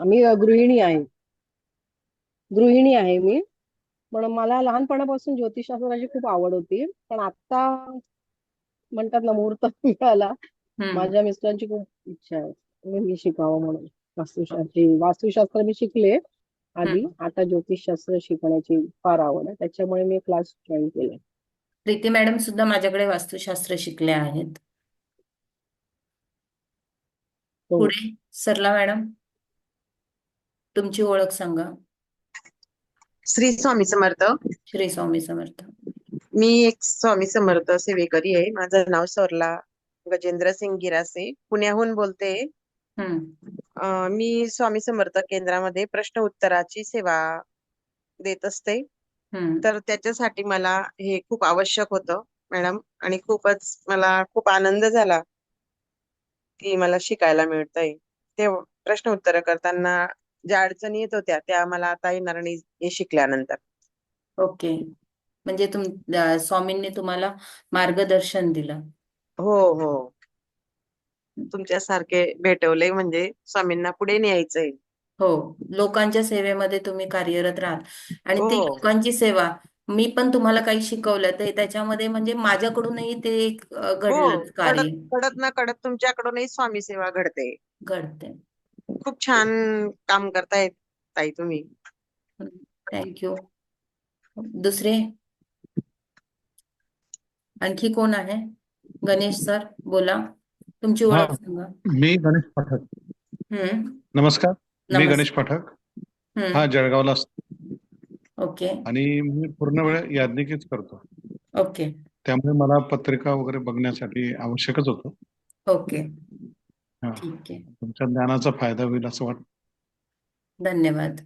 मी गृहिणी आहे मी. पण मला लहानपणापासून ज्योतिषशास्त्राची खूप आवड होती. पण आता म्हणतात ना, मुहूर्त मिळाला. हम्म. माझ्या मिस्टरांची खूप इच्छा आहे मी शिकावं म्हणून. वास्तुशास्त्र मी शिकले आधी. हम्म. आता ज्योतिषशास्त्र शिकण्याची फार आवड आहे, त्याच्यामुळे मी क्लास जॉईन केले. प्रीती मॅडम सुद्धा माझ्याकडे वास्तुशास्त्र शिकले आहेत. हो. पुढे सरला मॅडम, तुमची ओळख सांगा. श्री स्वामी समर्थ. श्री स्वामी समर्थ. मी एक स्वामी समर्थ सेवेकरी आहे. माझं नाव सरला गजेंद्र सिंग गिरासे, पुण्याहून बोलते. हम्म. मी स्वामी समर्थ केंद्रामध्ये प्रश्न उत्तराची सेवा देत असते. हम्म. तर त्याच्यासाठी मला हे खूप आवश्यक होतं मॅडम, आणि खूपच मला खूप आनंद झाला की मला शिकायला मिळतंय. ते प्रश्न उत्तर करताना ज्या अडचणी येत होत्या त्या मला आता येणार नाही हे शिकल्यानंतर. ओके. म्हणजे स्वामींनी तुम्हाला मार्गदर्शन दिलं. हो, हो. तुमच्यासारखे भेटवले म्हणजे स्वामींना पुढे न्यायचंय. हो. लोकांच्या सेवेमध्ये तुम्ही कार्यरत राहाल आणि हो, ती लोकांची सेवा, मी पण तुम्हाला काही शिकवलं तर त्याच्यामध्ये म्हणजे माझ्याकडूनही ते एक हो. घडलंच कार्य. कडत कडत ना कडत तुमच्याकडूनही स्वामी सेवा घडते. घडते. खूप छान काम करतायत ताई तुम्ही. थँक्यू. दुसरे आणखी कोण आहे? गणेश सर बोला, तुमची हा, ओळख सांगा. मी गणेश पाठक. हम्म. नमस्कार. मी गणेश नमस्कार. पाठक. हा, हम्म. जळगावला असतो ओके. आणि मी पूर्ण वेळ याज्ञिकीच करतो. ओके. त्यामुळे मला पत्रिका वगैरे बघण्यासाठी आवश्यकच होतं. ओके. हा, ठीक आहे. तुमच्या ज्ञानाचा फायदा होईल असं वाटतं. धन्यवाद.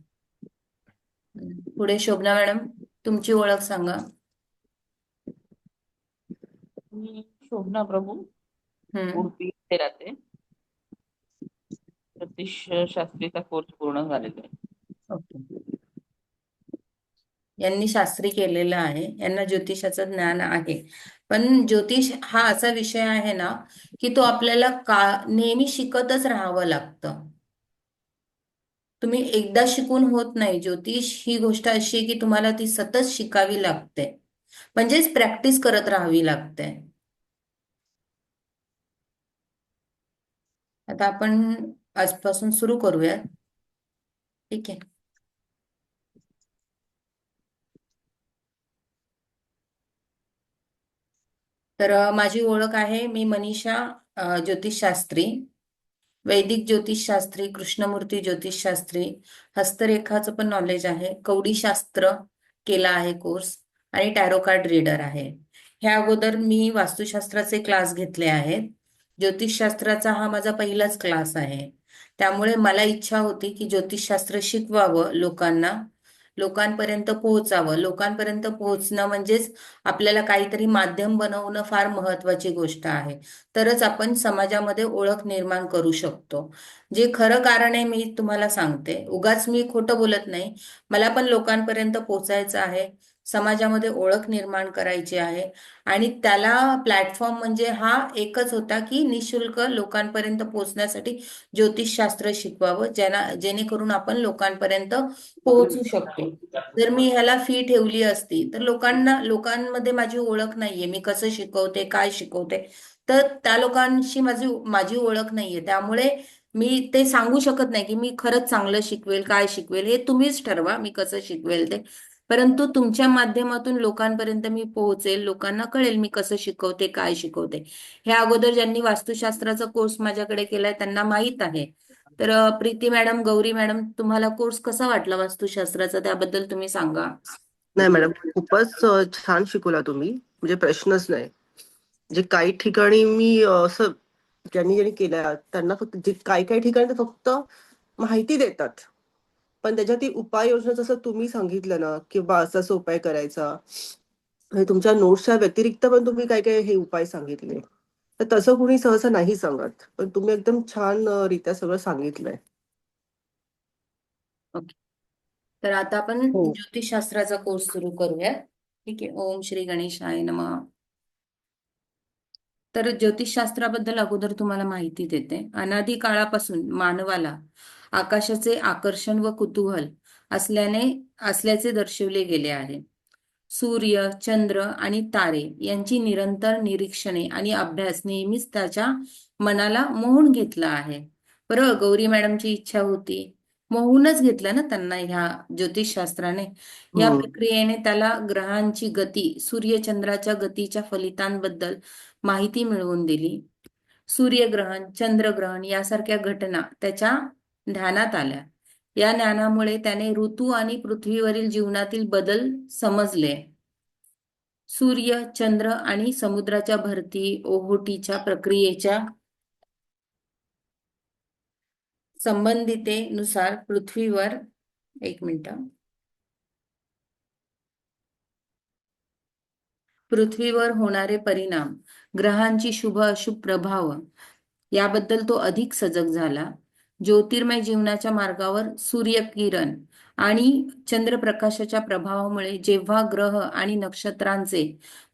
पुढे शोभना मॅडम, तुमची ओळख सांगा. मी शोभना प्रभू, हम्म. उडपी येथे राहते. ज्योतिष शास्त्रीचा कोर्स पूर्ण झालेला आहे. ओके. यांनी शास्त्री केलेलं आहे, यांना ज्योतिषाचं ज्ञान आहे. पण ज्योतिष हा असा विषय आहे ना, की तो आपल्याला नेहमी शिकतच राहावं लागतं. तुम्ही एकदा शिकून होत नाही. ज्योतिष ही गोष्ट अशी आहे की तुम्हाला ती सतत शिकावी लागते, म्हणजेच प्रॅक्टिस करत राहावी लागते. आता आपण आजपासून सुरू करूयात. ठीक आहे. तर माझी ओळख आहे, मी मनीषा ज्योतिषशास्त्री, वैदिक ज्योतिषशास्त्री, कृष्णमूर्ती ज्योतिषशास्त्री, हस्तरेखाचं पण नॉलेज आहे, कवडीशास्त्र केला आहे कोर्स, आणि टॅरो कार्ड रीडर आहे. ह्या अगोदर मी वास्तुशास्त्राचे क्लास घेतले आहेत. ज्योतिषशास्त्राचा हा माझा पहिलाच क्लास आहे. त्यामुळे मला इच्छा होती की ज्योतिषशास्त्र शिकवावं लोकांना, लोकांपर्यंत पोहोचावं. लोकांपर्यंत पोहोचणं म्हणजेच आपल्याला काहीतरी माध्यम बनवणं फार महत्वाची गोष्ट आहे. तरच आपण समाजामध्ये ओळख निर्माण करू शकतो. जे खरं कारण आहे मी तुम्हाला सांगते, उगाच मी खोटं बोलत नाही. मला पण लोकांपर्यंत पोहोचायचं आहे, समाजामध्ये ओळख निर्माण करायची आहे. आणि त्याला प्लॅटफॉर्म म्हणजे हा एकच होता की निशुल्क लोकांपर्यंत पोहोचण्यासाठी ज्योतिषशास्त्र शिकवावं, जेणेकरून आपण लोकांपर्यंत पोहोचू शकतो. जर मी ह्याला फी ठेवली असती तर लोकांमध्ये माझी ओळख नाहीये, मी कसं शिकवते, काय शिकवते, तर त्या लोकांशी माझी माझी ओळख नाहीये. त्यामुळे मी ते सांगू शकत नाही की मी खरंच चांगलं शिकवेल, काय शिकवेल हे तुम्हीच ठरवा मी कसं शिकवेल ते. परंतु तुमच्या माध्यमातून लोकांपर्यंत मी पोहोचेल, लोकांना कळेल मी कसं शिकवते, काय शिकवते. ह्या अगोदर ज्यांनी वास्तुशास्त्राचा कोर्स माझ्याकडे केलाय त्यांना माहीत आहे. तर प्रीती मॅडम, गौरी मॅडम, तुम्हाला कोर्स कसा वाटला वास्तुशास्त्राचा, त्याबद्दल तुम्ही सांगा. नाही मॅडम, खूपच छान शिकवला तुम्ही, म्हणजे प्रश्नच नाही. जे काही ठिकाणी मी असं ज्यांनी ज्यांनी केल्या त्यांना फक्त जे काही काही ठिकाणी तर फक्त माहिती देतात, पण त्याच्यात ती उपाययोजना जसं तुम्ही सांगितलं ना की बा असा असा उपाय करायचा, आणि तुमच्या नोट्सच्या व्यतिरिक्त पण तुम्ही काय काय हे उपाय सांगितले, तर तसं कुणी सहसा नाही सांगत, पण तुम्ही एकदम छान रित्या सगळं सांगितलंय. ओके. तर आता आपण हो. ज्योतिषशास्त्राचा कोर्स सुरू करूया. ठीक आहे. ओम श्री गणेशाय नमः. तर ज्योतिषशास्त्राबद्दल अगोदर तुम्हाला माहिती देते. अनादी काळापासून मानवाला आकाशाचे आकर्षण व कुतूहल असल्याचे दर्शविले गेले आहे. सूर्य, चंद्र आणि तारे यांची निरंतर निरीक्षणे आणि अभ्यास नेहमीच त्याच्या मनाला मोहून घेतला आहे. बरं, गौरी मॅडमची इच्छा होती, मोहूनच घेतलं ना त्यांना ह्या ज्योतिषशास्त्राने. या प्रक्रियेने त्याला ग्रहांची गती, सूर्यचंद्राच्या गतीच्या फलितांबद्दल माहिती मिळवून दिली. सूर्यग्रहण, चंद्रग्रहण यासारख्या घटना त्याच्या ध्यानात आल्या. या ज्ञानामुळे त्याने ऋतू आणि पृथ्वीवरील जीवनातील बदल समजले. सूर्य, चंद्र आणि समुद्राच्या भरती ओहोटीच्या प्रक्रियेच्या संबंधितेनुसार पृथ्वीवर होणारे परिणाम, ग्रहांची शुभ अशुभ प्रभाव याबद्दल तो अधिक सजग झाला. ज्योतिर्मय जीवनाच्या मार्गावर सूर्यकिरण आणि चंद्रप्रकाशाच्या प्रभावामुळे जेव्हा ग्रह आणि नक्षत्रांचे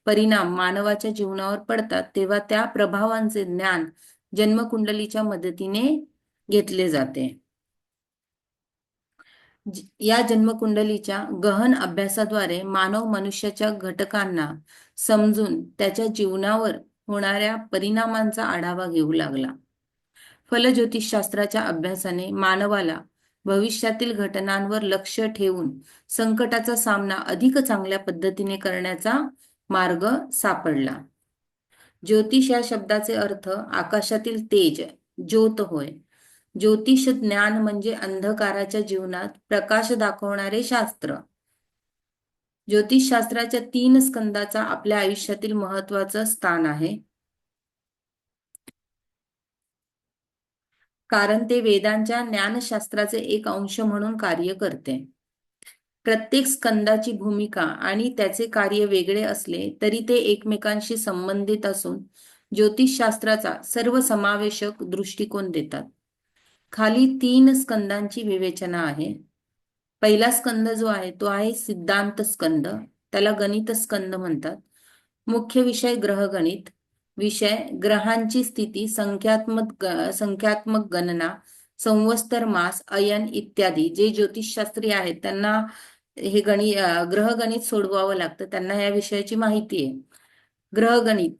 परिणाम मानवाच्या जीवनावर पडतात, तेव्हा त्या प्रभावांचे ज्ञान जन्मकुंडलीच्या मदतीने घेतले जाते. या जन्मकुंडलीच्या गहन अभ्यासाद्वारे मानव मनुष्याच्या घटकांना समजून त्याच्या जीवनावर होणाऱ्या परिणामांचा आढावा घेऊ लागला. फलज्योतिषशास्त्राच्या अभ्यासाने मानवाला भविष्यातील घटनांवर लक्ष ठेवून संकटाचा सामना अधिक चांगल्या पद्धतीने करण्याचा मार्ग सापडला. ज्योतिष या शब्दाचे अर्थ आकाशातील तेज, ज्योत होय. ज्योतिष ज्ञान म्हणजे अंधकाराच्या जीवनात प्रकाश दाखवणारे शास्त्र. ज्योतिषशास्त्राच्या 3 स्कंदाचा आपल्या आयुष्यातील महत्वाचं स्थान आहे, कारण ते वेदांच्या ज्ञानशास्त्राचे एक अंश म्हणून कार्य करते. प्रत्येक स्कंदाची भूमिका आणि त्याचे कार्य वेगळे असले तरी ते एकमेकांशी संबंधित असून ज्योतिषशास्त्राचा सर्वसमावेशक दृष्टिकोन देतात. खाली 3 स्कंदांची विवेचना आहे. पहिला स्कंद जो आहे तो आहे सिद्धांत स्कंद, त्याला गणित स्कंद म्हणतात. मुख्य विषय ग्रहगणित, विषय ग्रहांची स्थिती, संख्यात्मक गणना, संवत्सर, मास, अयन इत्यादी. जे ज्योतिषशास्त्री आहेत त्यांना हे ग्रहगणित सोडवावं लागतं, त्यांना या विषयाची माहिती आहे. ग्रहगणित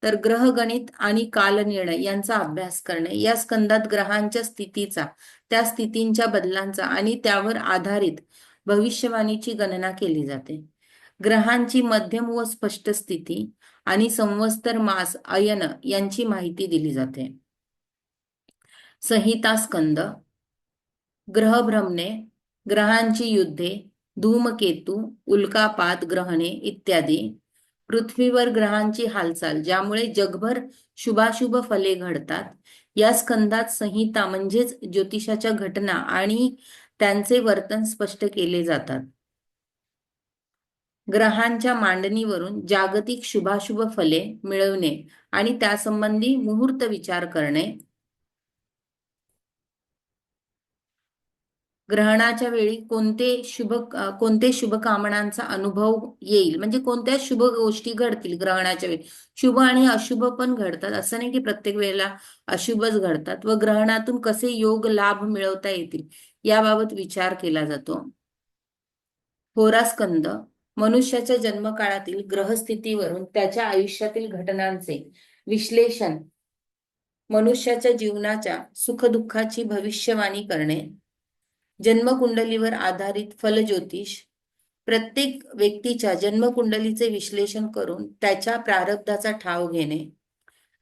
तर ग्रहगणित आणि कालनिर्णय यांचा अभ्यास करणे. या स्कंदात ग्रहांच्या स्थितीचा, त्या स्थितींच्या बदलांचा आणि त्यावर आधारित भविष्यवाणीची गणना केली जाते. ग्रहांची मध्यम व स्पष्ट स्थिती आणि संवत्सर, मास, अयन यांची माहिती दिली जाते. संहिता स्कंद, ग्रह भ्रमणे, ग्रहांची युद्धे, धूमकेतू, उल्कापात, ग्रहणे इत्यादी. पृथ्वीवर ग्रहांची हालचाल, ज्यामुळे जगभर शुभाशुभ फले घडतात. या स्कंदात संहिता म्हणजेच ज्योतिषाच्या घटना आणि त्यांचे वर्तन स्पष्ट केले जातात. ग्रहांच्या मांडणीवरून जागतिक शुभाशुभ फले मिळवणे आणि त्यासंबंधी मुहूर्त विचार करणे. ग्रहणाच्या वेळी कोणते शुभ कामनांचा अनुभव येईल, म्हणजे कोणत्या शुभ गोष्टी घडतील ग्रहणाच्या वेळी. शुभ आणि अशुभ पण घडतात, असं नाही की प्रत्येक वेळेला अशुभच घडतात. व ग्रहणातून कसे योग लाभ मिळवता येतील याबाबत विचार केला जातो. होरास्कंद, मनुष्याच्या जन्मकाळातील ग्रहस्थितीवरून त्याच्या आयुष्यातील घटनांचे विश्लेषण, मनुष्याच्या जीवनाच्या सुखदुःखाची भविष्यवाणी करणे. जन्मकुंडलीवर आधारित फलज्योतिष, प्रत्येक व्यक्तीच्या जन्मकुंडलीचे विश्लेषण करून त्याच्या प्रारब्धाचा ठाव घेणे.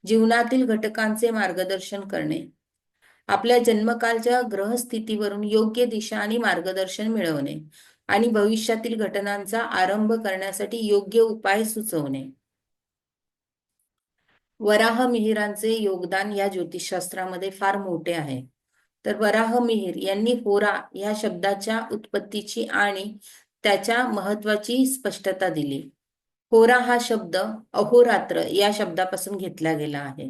जीवनातील घटकांचे मार्गदर्शन करणे. आपल्या जन्मकालच्या ग्रहस्थितीवरून योग्य दिशा आणि मार्गदर्शन मिळवणे आणि भविष्यातील घटनांचा आरंभ करण्यासाठी योग्य उपाय सुचवणे. वराह मिहिरांचे योगदान या ज्योतिषशास्त्रामध्ये फार मोठे आहे. तर वराह मिहिर यांनी होरा या शब्दाच्या उत्पत्तीची आणि त्याच्या महत्वाची स्पष्टता दिली. होरा हा शब्द अहोरात्र या शब्दापासून घेतला गेला आहे.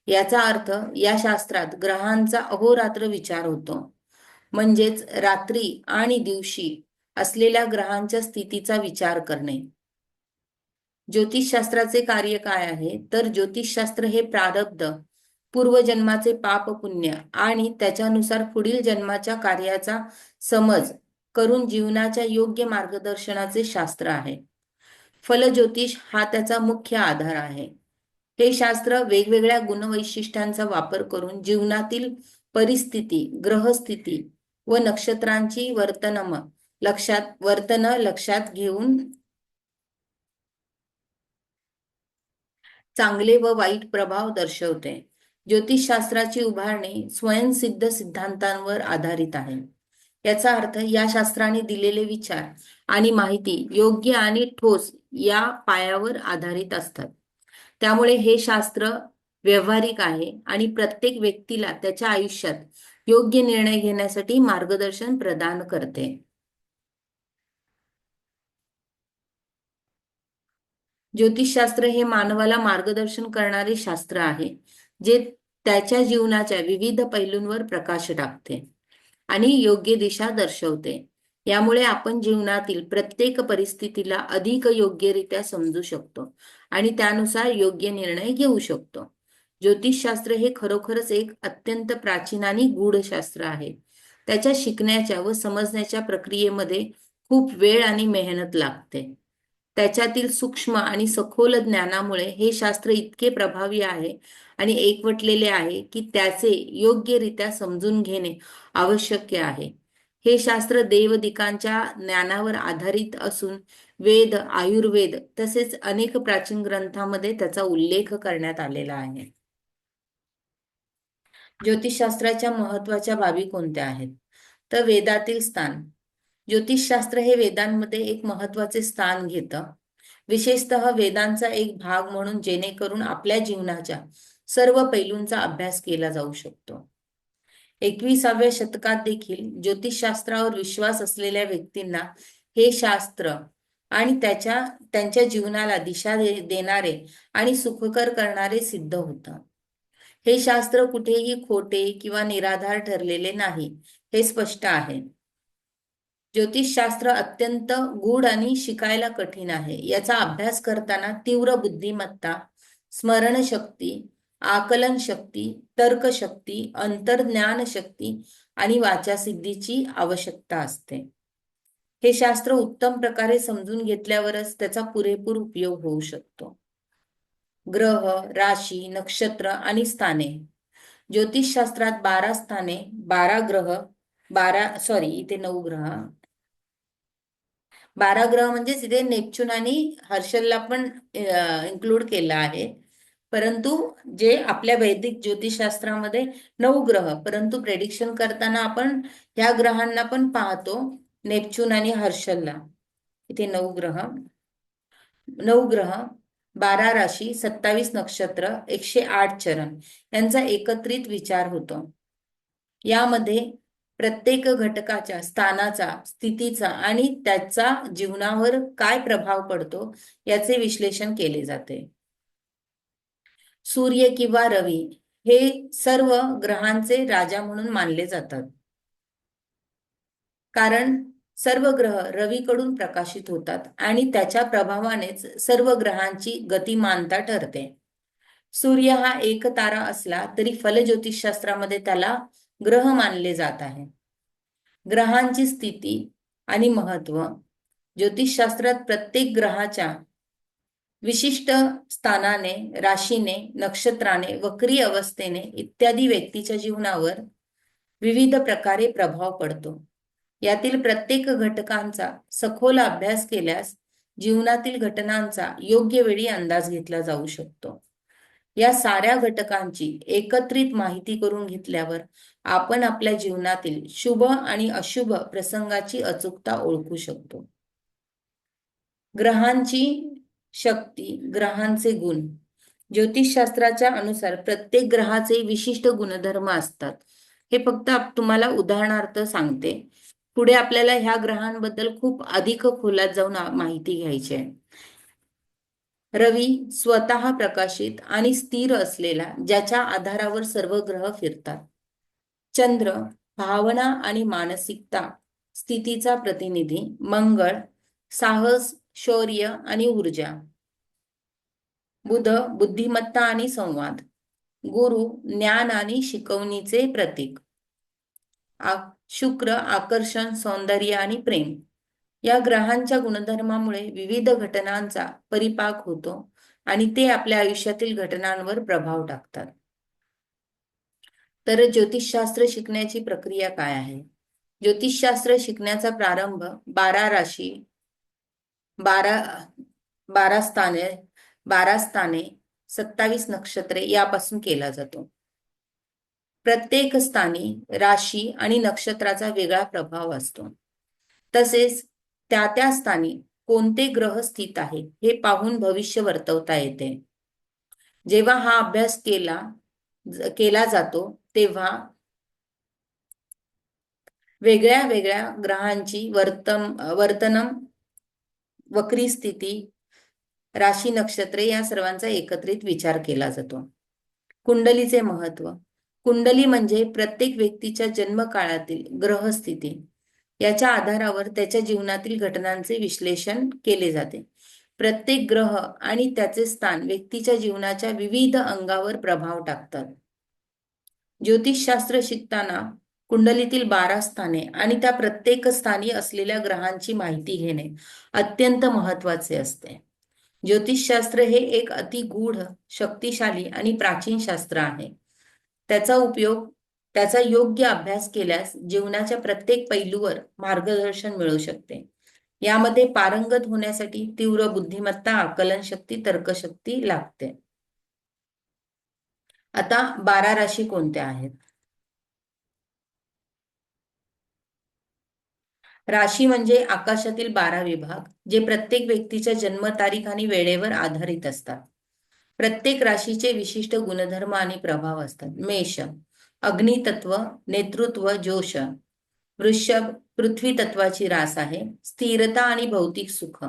याचा अर्थ या शास्त्रात ग्रहांचा अहोरात्र विचार होतो, म्हणजेच रात्री आणि दिवशी असलेल्या ग्रहांच्या स्थितीचा विचार करणे. ज्योतिषशास्त्राचे कार्य काय आहे, तर ज्योतिषशास्त्र हे प्रारब्ध, पूर्वजन्माचे पाप पुण्य आणि त्याच्यानुसार पुढील जन्माच्या कार्याचा समज करून जीवनाच्या योग्य मार्गदर्शनाचे शास्त्र आहे. फलज्योतिष हा त्याचा मुख्य आधार आहे. हे शास्त्र वेगवेगळ्या गुणवैशिष्ट्यांचा वापर करून जीवनातील परिस्थिती, ग्रहस्थिती व नक्षत्रांची वर्तन लक्षात घेऊन चांगले व वाईट प्रभाव दर्शवते. ज्योतिषशास्त्राची उभारणी स्वयंसिद्ध सिद्धांतांवर आधारित आहे. याचा अर्थ या शास्त्राने दिलेले विचार आणि माहिती योग्य आणि ठोस या पायावर आधारित असतात. त्यामुळे हे शास्त्र व्यावहारिक आहे आणि प्रत्येक व्यक्तीला त्याच्या आयुष्यात योग्य निर्णय घेण्यासाठी मार्गदर्शन प्रदान करते. ज्योतिषशास्त्र हे मानवाला मार्गदर्शन करणारे शास्त्र आहे, जे त्याच्या जीवनाच्या विविध पैलूंवर प्रकाश टाकते आणि योग्य दिशा दर्शवते. यामुळे आपण जीवनातील प्रत्येक परिस्थितीला अधिक योग्यरित्या समजू शकतो आणि त्यानुसार योग्य निर्णय घेऊ शकतो. ज्योतिषशास्त्र हे खरोखरच एक अत्यंत प्राचीन आणि गूढ शास्त्र आहे. त्याच्या शिकण्याच्या व समजण्याच्या प्रक्रियेमध्ये खूप वेळ आणि मेहनत लागते. त्याच्यातील सूक्ष्म आणि सखोल ज्ञानामुळे हे शास्त्र इतके प्रभावी आहे आणि एकवटलेले आहे की त्याचे योग्यरित्या समजून घेणे आवश्यक आहे. हे शास्त्र देवदिकांच्या ज्ञानावर आधारित असून वेद, आयुर्वेद तसेच अनेक प्राचीन ग्रंथांमध्ये त्याचा उल्लेख करण्यात आलेला आहे. ज्योतिषशास्त्राच्या महत्वाच्या बाबी कोणत्या आहेत? तर वेदातील स्थान. ज्योतिषशास्त्र हे वेदांमध्ये एक महत्वाचे स्थान घेतं, विशेषतः वेदांचा एक भाग म्हणून, जेणेकरून आपल्या जीवनाच्या सर्व पैलूंचा अभ्यास केला जाऊ शकतो. 21व्या शतकात देखील ज्योतिषशास्त्रावर विश्वास असलेल्या व्यक्तींना हे शास्त्र आणि त्यांच्या जीवनाला दिशा देणारे आणि सुखकर करणारे सिद्ध होतं. हे शास्त्र कुठेही खोटे किंवा निराधार ठरलेले नाही, हे स्पष्ट आहे. ज्योतिषशास्त्र अत्यंत गूढ आणि शिकायला कठीण आहे. याचा अभ्यास करताना तीव्र बुद्धिमत्ता, स्मरणशक्ती, आकलन शक्ती, तर्कशक्ती, अंतर्ज्ञान शक्ती आणि वाचासिद्धीची आवश्यकता असते. हे शास्त्र उत्तम प्रकारे समजून घेतल्यावरच त्याचा पुरेपूर उपयोग होऊ शकतो. ग्रह, राशी, नक्षत्र आणि स्थाने. ज्योतिषशास्त्रात 12 स्थाने, 12 ग्रह, 9 ग्रह. 12 ग्रह म्हणजेच इथे नेपच्यून आणि हर्षलला पण इन्क्लूड केलं आहे. परंतु जे आपल्या वैदिक ज्योतिषशास्त्रामध्ये 9 ग्रह, परंतु प्रेडिक्शन करताना आपण ह्या ग्रहांना पण पाहतो, नेपच्यून आणि हर्षलला. इथे 9 ग्रह, 12 राशी, 27 नक्षत्र, 108 चरण यांचा एकत्रित विचार होतो. यामध्ये प्रत्येक घटकाच्या स्थानाचा, स्थितीचा आणि त्याचा जीवनावर काय प्रभाव पडतो याचे विश्लेषण केले जाते. सूर्य किंवा रवी हे सर्व ग्रहांचे राजा म्हणून मानले जातात, कारण सर्व ग्रह रवीकडून प्रकाशित होतात आणि त्याच्या प्रभावानेच सर्व ग्रहांची गतिमानता ठरते. सूर्य हा एक तारा असला तरी फलज्योतिषशास्त्रामध्ये त्याला ग्रह मानले जात आहे. ग्रहांची स्थिती आणि महत्व. ज्योतिषशास्त्रात प्रत्येक ग्रहाच्या विशिष्ट स्थानाने, राशीने, नक्षत्राने, वक्री अवस्थेने इत्यादी व्यक्तीच्या जीवनावर विविध प्रकारे प्रभाव पडतो. यातील प्रत्येक घटकांचा सखोल अभ्यास केल्यास जीवनातील घटनांचा योग्य वेळी अंदाज घेतला जाऊ शकतो. या साऱ्या घटकांची एकत्रित माहिती करून घेतल्यावर आपण आपल्या जीवनातील शुभ आणि अशुभ प्रसंगाची अचूकता ओळखू शकतो. ग्रहांची शक्ती, ग्रहांचे गुण. ज्योतिषशास्त्राच्या अनुसार प्रत्येक ग्रहाचे विशिष्ट गुणधर्म असतात. हे फक्त तुम्हाला उदाहरणार्थ सांगते. पुढे आपल्याला ह्या ग्रहांबद्दल खूप अधिक खोलात जाऊन माहिती घ्यायची आहे. रवी स्वतः प्रकाशित आणि स्थिर असलेला, ज्याच्या आधारावर सर्व ग्रह फिरतात. चंद्र भावना आणि मानसिकता स्थितीचा प्रतिनिधी. मंगळ साहस, शौर्य आणि ऊर्जा. बुध बुद्धिमत्ता आणि संवाद. गुरु ज्ञान आणि शिकवणीचे प्रतीक. शुक्र आकर्षण, सौंदर्य आणि प्रेम. या ग्रहांच्या गुणधर्मामुळे विविध घटनांचा परिपाक होतो आणि ते आपल्या आयुष्यातील घटनांवर प्रभाव टाकतात. तर ज्योतिषशास्त्र शिकण्याची प्रक्रिया काय आहे? ज्योतिषशास्त्र शिकण्याचा प्रारंभ 12 राशी, 12 12 स्थाने 27 नक्षत्रे यापासून केला जातो. प्रत्येक स्थानी राशी आणि नक्षत्राचा वेगळा प्रभाव असतो. तसेच त्या स्थानी कोणते ग्रह स्थित आहे हे पाहून भविष्य वर्तवता येते. जेव्हा हा अभ्यास केला जातो तेव्हा वेगळ्या वेगळ्या ग्रहांची वर्तनम, वक्री स्थिती, राशी, नक्षत्रे या सर्वांचा एकत्रित विचार केला जातो. कुंडलीचे महत्व. कुंडली म्हणजे प्रत्येक व्यक्तीच्या जन्मकाळातील ग्रहस्थिती याच्या आधारावर त्याच्या जीवनातील घटनांचे विश्लेषण केले जाते. प्रत्येक ग्रह आणि त्याचे स्थान व्यक्तीच्या जीवनाच्या विविध अंगावर प्रभाव टाकतात. ज्योतिषशास्त्र शिकताना कुंडलीतील 12 स्थाने आणि त्या प्रत्येक स्थानी असलेल्या ग्रहांची माहिती घेणे अत्यंत महत्वाचे असते. ज्योतिषशास्त्र हे एक अतिगूढ, शक्तिशाली आणि प्राचीन शास्त्र आहे. त्याचा योग्य अभ्यास केल्यास जीवनाच्या प्रत्येक पैलूवर मार्गदर्शन मिळू शकते. यामध्ये पारंगत होण्यासाठी तीव्र बुद्धिमत्ता, आकलनशक्ती, तर्कशक्ती लागते. आता 12 राशी कोणत्या आहेत? राशी म्हणजे आकाशातील 12 विभाग, जे प्रत्येक व्यक्तीच्या जन्मतारीख आणि वेळेवर आधारित असतात. प्रत्येक राशीचे विशिष्ट गुणधर्म आणि प्रभाव असतात. मेष अग्नितत्व, नेतृत्व, जोश. वृषभ पृथ्वी तत्वाची रास आहे, स्थिरता आणि भौतिक सुख.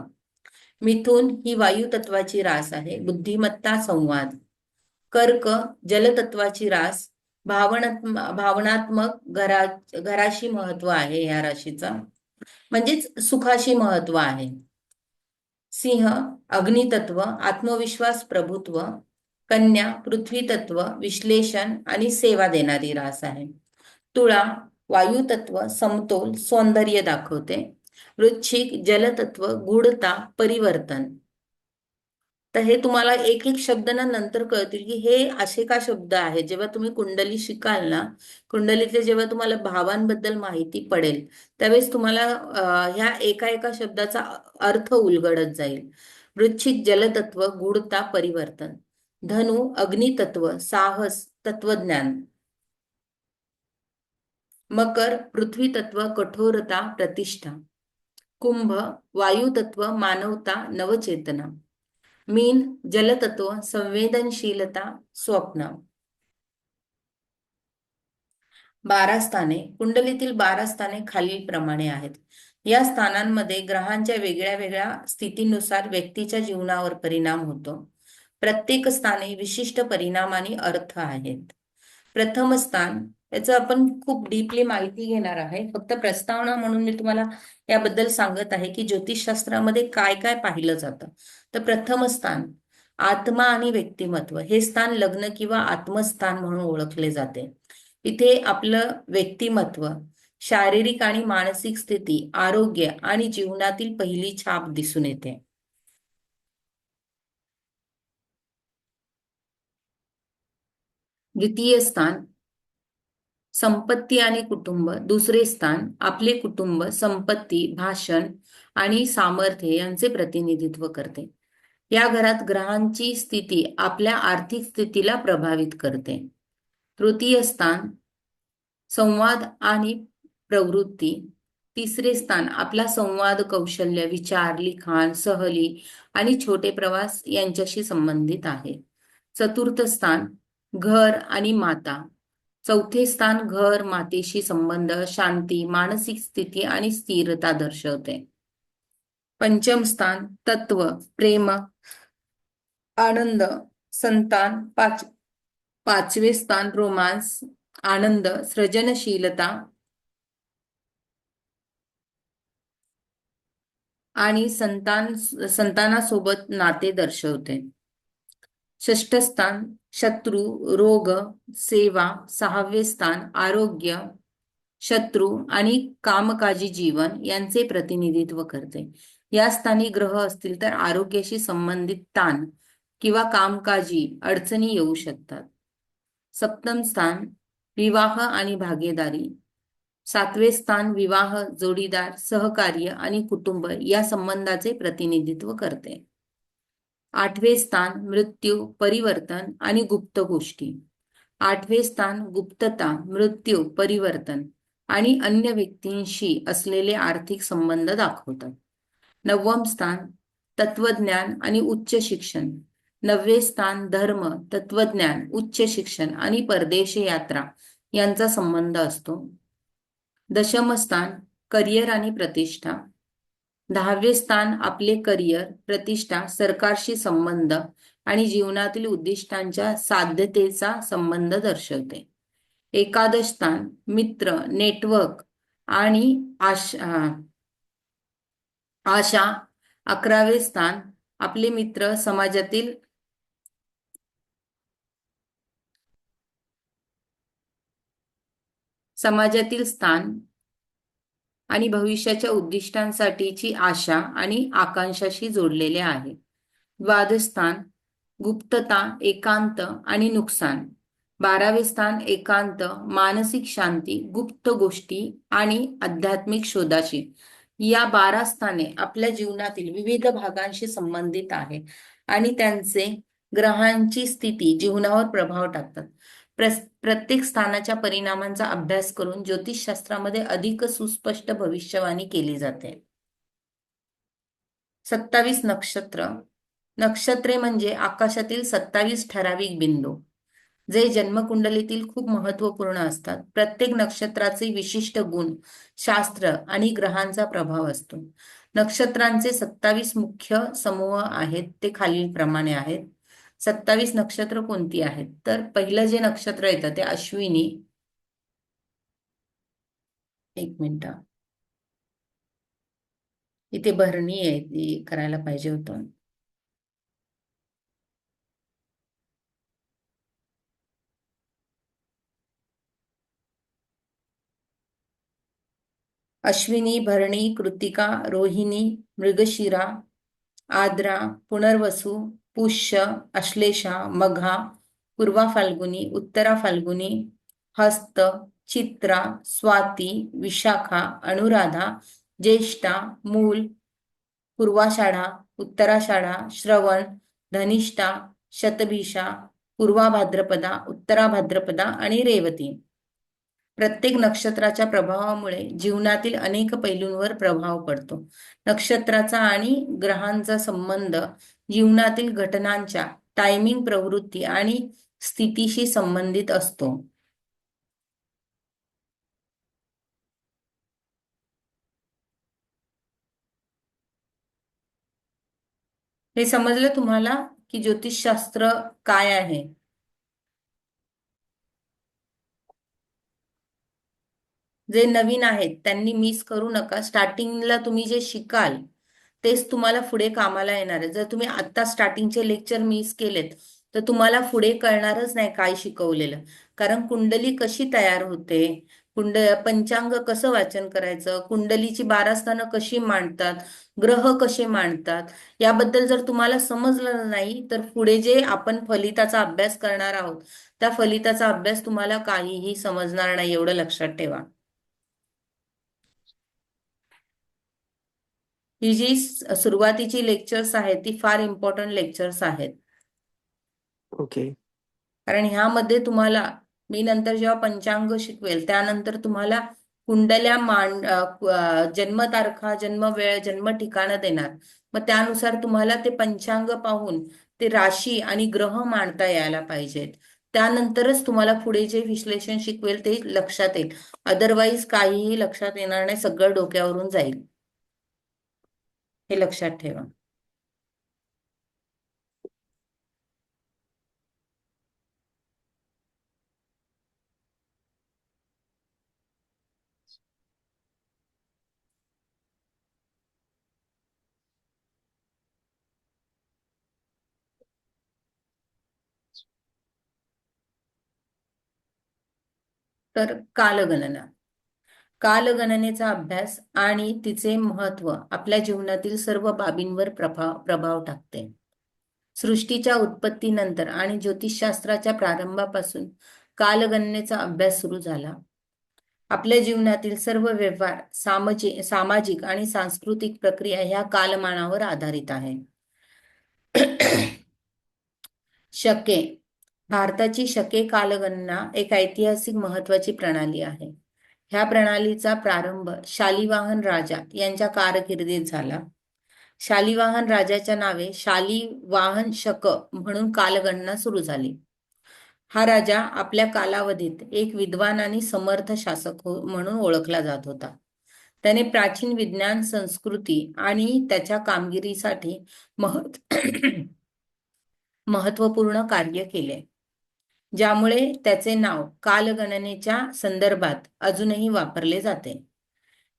मिथुन ही वायू तत्वाची रास आहे, बुद्धिमत्ता, संवाद. कर्क जलतत्वाची रास, भावनात्मक घराशी महत्व आहे या राशीचा, म्हणजेच सुखाशी महत्व आहे. सिंह अग्नितत्व, आत्मविश्वास, प्रभुत्व. कन्या पृथ्वी तत्व, विश्लेषण आणि सेवा देणारी रास आहे. तुळा वायू तत्व, समतोल, सौंदर्य दाखवते. वृश्चिक जलतत्व, गूढता, परिवर्तन. तर हे तुम्हाला एक एक शब्द ना नंतर कळतील की हे असे का शब्द आहेत. जेव्हा तुम्ही कुंडली शिकाल ना, कुंडलीतले जेव्हा तुम्हाला भावांबद्दल माहिती पडेल त्यावेळेस तुम्हाला ह्या एका एका शब्दाचा अर्थ उलगडत जाईल. वृश्चिक जलतत्व, गूढता, परिवर्तन. धनु अग्नितत्व, साहस, तत्वज्ञान. मकर पृथ्वी तत्व, कठोरता, प्रतिष्ठा. कुंभ वायू तत्व, मानवता, नवचेतना. मीन जलतत्व, संवेदनशीलता, स्वप्न. 12 स्थाने. कुंडलीतील 12 स्थाने खालीलप्रमाणे आहेत. या स्थानांमध्ये ग्रहांच्या वेगळ्या वेगळ्या स्थितीनुसार व्यक्तीच्या जीवनावर परिणाम होतो. प्रत्येक स्थाने विशिष्ट परिणाम आणि अर्थ आहेत. प्रथम स्थान, याचं आपण खूप डीपली माहिती घेणार आहे. फक्त प्रस्तावना म्हणून मी तुम्हाला याबद्दल सांगत आहे की ज्योतिषशास्त्रामध्ये काय काय पाहिलं जातं. तर प्रथम स्थान आत्मा आणि व्यक्तिमत्व. हे स्थान लग्न किंवा आत्मस्थान म्हणून ओळखले जाते. इथे आपलं व्यक्तिमत्व, शारीरिक आणि मानसिक स्थिती, आरोग्य आणि जीवनातील पहिली छाप दिसून येते. द्वितीय स्थान संपत्ती आणि कुटुंब. दुसरे स्थान आपले कुटुंब, संपत्ती, भाषण आणि सामर्थ्य यांचे प्रतिनिधित्व करते. या घरात ग्रहांची स्थिती आपल्या आर्थिक स्थितीला प्रभावित करते. तृतीय स्थान संवाद आणि प्रवृत्ती. तिसरे स्थान आपला संवाद कौशल्य, विचार, लिखाण, सहली आणि छोटे प्रवास यांच्याशी संबंधित आहे. चतुर्थ स्थान घर आणि माता. चौथे स्थान घर, मातेशी संबंध, शांती, मानसिक स्थिती आणि स्थिरता दर्शवते. पंचम स्थान तत्व, प्रेम, आनंद, संतान. पाचवे स्थान रोमांस, आनंद, सृजनशीलता आणि संतानासोबत नाते दर्शवते. षष्ठ स्थान शत्रू, रोग, सेवा. सहावे स्थान आरोग्य, शत्रू आणि कामकाजी जीवन यांचे प्रतिनिधित्व करते. या स्थानी ग्रह असतील तर आरोग्याशी संबंधित ताण किंवा कामकाजी अडचणी येऊ शकतात. सप्तम स्थान विवाह आणि भागीदारी. सातवे स्थान विवाह, जोडीदार, सहकार्य आणि कुटुंब या संबंधाचे प्रतिनिधित्व करते. आठवे स्थान मृत्यू, परिवर्तन आणि गुप्त गोष्टी. आठवे स्थान गुप्तता, मृत्यू, परिवर्तन आणि अन्य व्यक्तींशी असलेले आर्थिक संबंध दाखवतात. नवम स्थान तत्वज्ञान आणि उच्च शिक्षण. नववे स्थान धर्म, तत्वज्ञान, उच्च शिक्षण आणि परदेश यात्रा यांचा संबंध असतो. दशम स्थान करिअर आणि प्रतिष्ठा. दहावे स्थान आपले करिअर, प्रतिष्ठा, सरकारशी संबंध आणि जीवनातील उद्दिष्टांच्या साध्यतेचा संबंध दर्शवते. एकादश स्थान मित्र, नेटवर्क आणि आशा. 11वे स्थान आपले मित्र, समाजातील स्थान आणि भविष्याच्या उद्दिष्टांसाठीची आशा आणि आकांक्षाशी जोडलेले आहे. द्वादश स्थान गुप्तता, एकांत आणि नुकसान. 12वे स्थान एकांत, मानसिक शांती, गुप्त गोष्टी आणि आध्यात्मिक शोधाशी. या 12 स्थाने आपल्या जीवनातील विविध भागांशी संबंधित आहे आणि त्यांचे ग्रहांची स्थिती जीवनावर प्रभाव टाकतात. प्रत्येक स्थानाच्या परिणामांचा अभ्यास करून ज्योतिषशास्त्रामध्ये अधिक सुस्पष्ट भविष्यवाणी केली जाते. 27 नक्षत्र. नक्षत्रे म्हणजे आकाशातील 27 ठराविक बिंदू जे जन्मकुंडलीतील खूप महत्वपूर्ण असतात. प्रत्येक नक्षत्राचे विशिष्ट गुण, शास्त्र आणि ग्रहांचा प्रभाव असतो. नक्षत्रांचे 27 मुख्य समूह आहेत, ते खालीलप्रमाणे आहेत. 27 नक्षत्र कोणती आहेत तर पहिलं जे नक्षत्र येतं ते अश्विनी. एक मिनिट, इथे भरणी आहे, ती करायला पाहिजे होतं. अश्विनी, भरणी, कृतिका, रोहिणी, मृगशिरा, आद्रा, पुनर्वसु, पुष्य, आश्लेषा, मघा, पूर्वा फाल्गुनी, उत्तरा फाल्गुनी, हस्त, चित्रा, स्वाती, विशाखा, अनुराधा, ज्येष्ठा, मूल, पूर्वाषाढा, उत्तराषाढा, श्रवण, धनिष्ठा, शतभिषा, पूर्वा भाद्रपदा, उत्तरा भाद्रपदा आणि रेवती. प्रत्येक नक्षत्राच्या प्रभावामुळे जीवनातील अनेक पैलूंवर प्रभाव पडतो. नक्षत्राचा आणि ग्रहांचा संबंध जीवनातील घटनांच्या टायमिंग, प्रवृत्ती आणि स्थितीशी संबंधित असतो. हे समजलं तुम्हाला की ज्योतिषशास्त्र काय आहे? जे नवीन आहेत त्यांनी मिस करू नका. स्टार्टिंगला तुम्ही जे शिकाल तेच तुम्हाला पुढे कामाला येणार आहे. जर तुम्ही आता स्टार्टिंगचे लेक्चर मिस केलेत तर तुम्हाला पुढे कळणारच नाही काय शिकवलेलं. कारण कुंडली कशी तयार होते, पंचांग कसं वाचन करायचं, कुंडलीची 12 स्थानं कशी मांडतात, ग्रह कसे मांडतात, याबद्दल जर तुम्हाला समजलं नाही तर पुढे जे आपण फलिताचा अभ्यास करणार आहोत त्या फलिताचा अभ्यास तुम्हाला काहीही समजणार नाही, एवढं लक्षात ठेवा. ही जी सुरुवातीची लेक्चर्स आहेत ती फार इम्पॉर्टंट लेक्चर्स आहेत. ओके. कारण ह्यामध्ये तुम्हाला मी नंतर जेव्हा पंचांग शिकवेल त्यानंतर तुम्हाला कुंडल्या जन्मतारखा, जन्मवेळ, जन्म ठिकाणं देणार. मग त्यानुसार तुम्हाला ते पंचांग पाहून ते राशी आणि ग्रह मांडता यायला पाहिजेत. त्यानंतरच तुम्हाला पुढे जे विश्लेषण शिकवेल ते लक्षात येईल. अदरवाईज काहीही लक्षात येणार नाही, सगळं डोक्यावरून जाईल. हे लक्षात ठेवा. तर कालगणना. कालगणनेचा अभ्यास आणि तिचे महत्त्व आपल्या जीवनातील सर्व बाबींवर प्रभाव टाकते. सृष्टीच्या उत्पत्तीनंतर आणि ज्योतिषशास्त्राच्या प्रारंभापासून कालगणनेचा अभ्यास सुरू झाला. आपल्या जीवनातील सर्व व्यवहार, सामाजिक आणि सांस्कृतिक प्रक्रिया ह्या कालमानावर आधारित आहे. शके. भारताची शके कालगणना एक ऐतिहासिक महत्वाची प्रणाली आहे. ह्या प्रणालीचा प्रारंभ शालिवाहन राजा यांच्या कारकिर्दीत झाला. शालिवाहन राजाच्या नावे शालिवाहन शक म्हणून कालगणना सुरू झाली. हा राजा आपल्या कालावधीत एक विद्वान आणि समर्थ शासक म्हणून ओळखला जात होता. त्याने प्राचीन विज्ञान, संस्कृती आणि त्याच्या कामगिरीसाठी महत्त्वपूर्ण कार्य केले, ज्यामुळे त्याचे नाव कालगणनेच्या संदर्भात अजूनही वापरले जाते.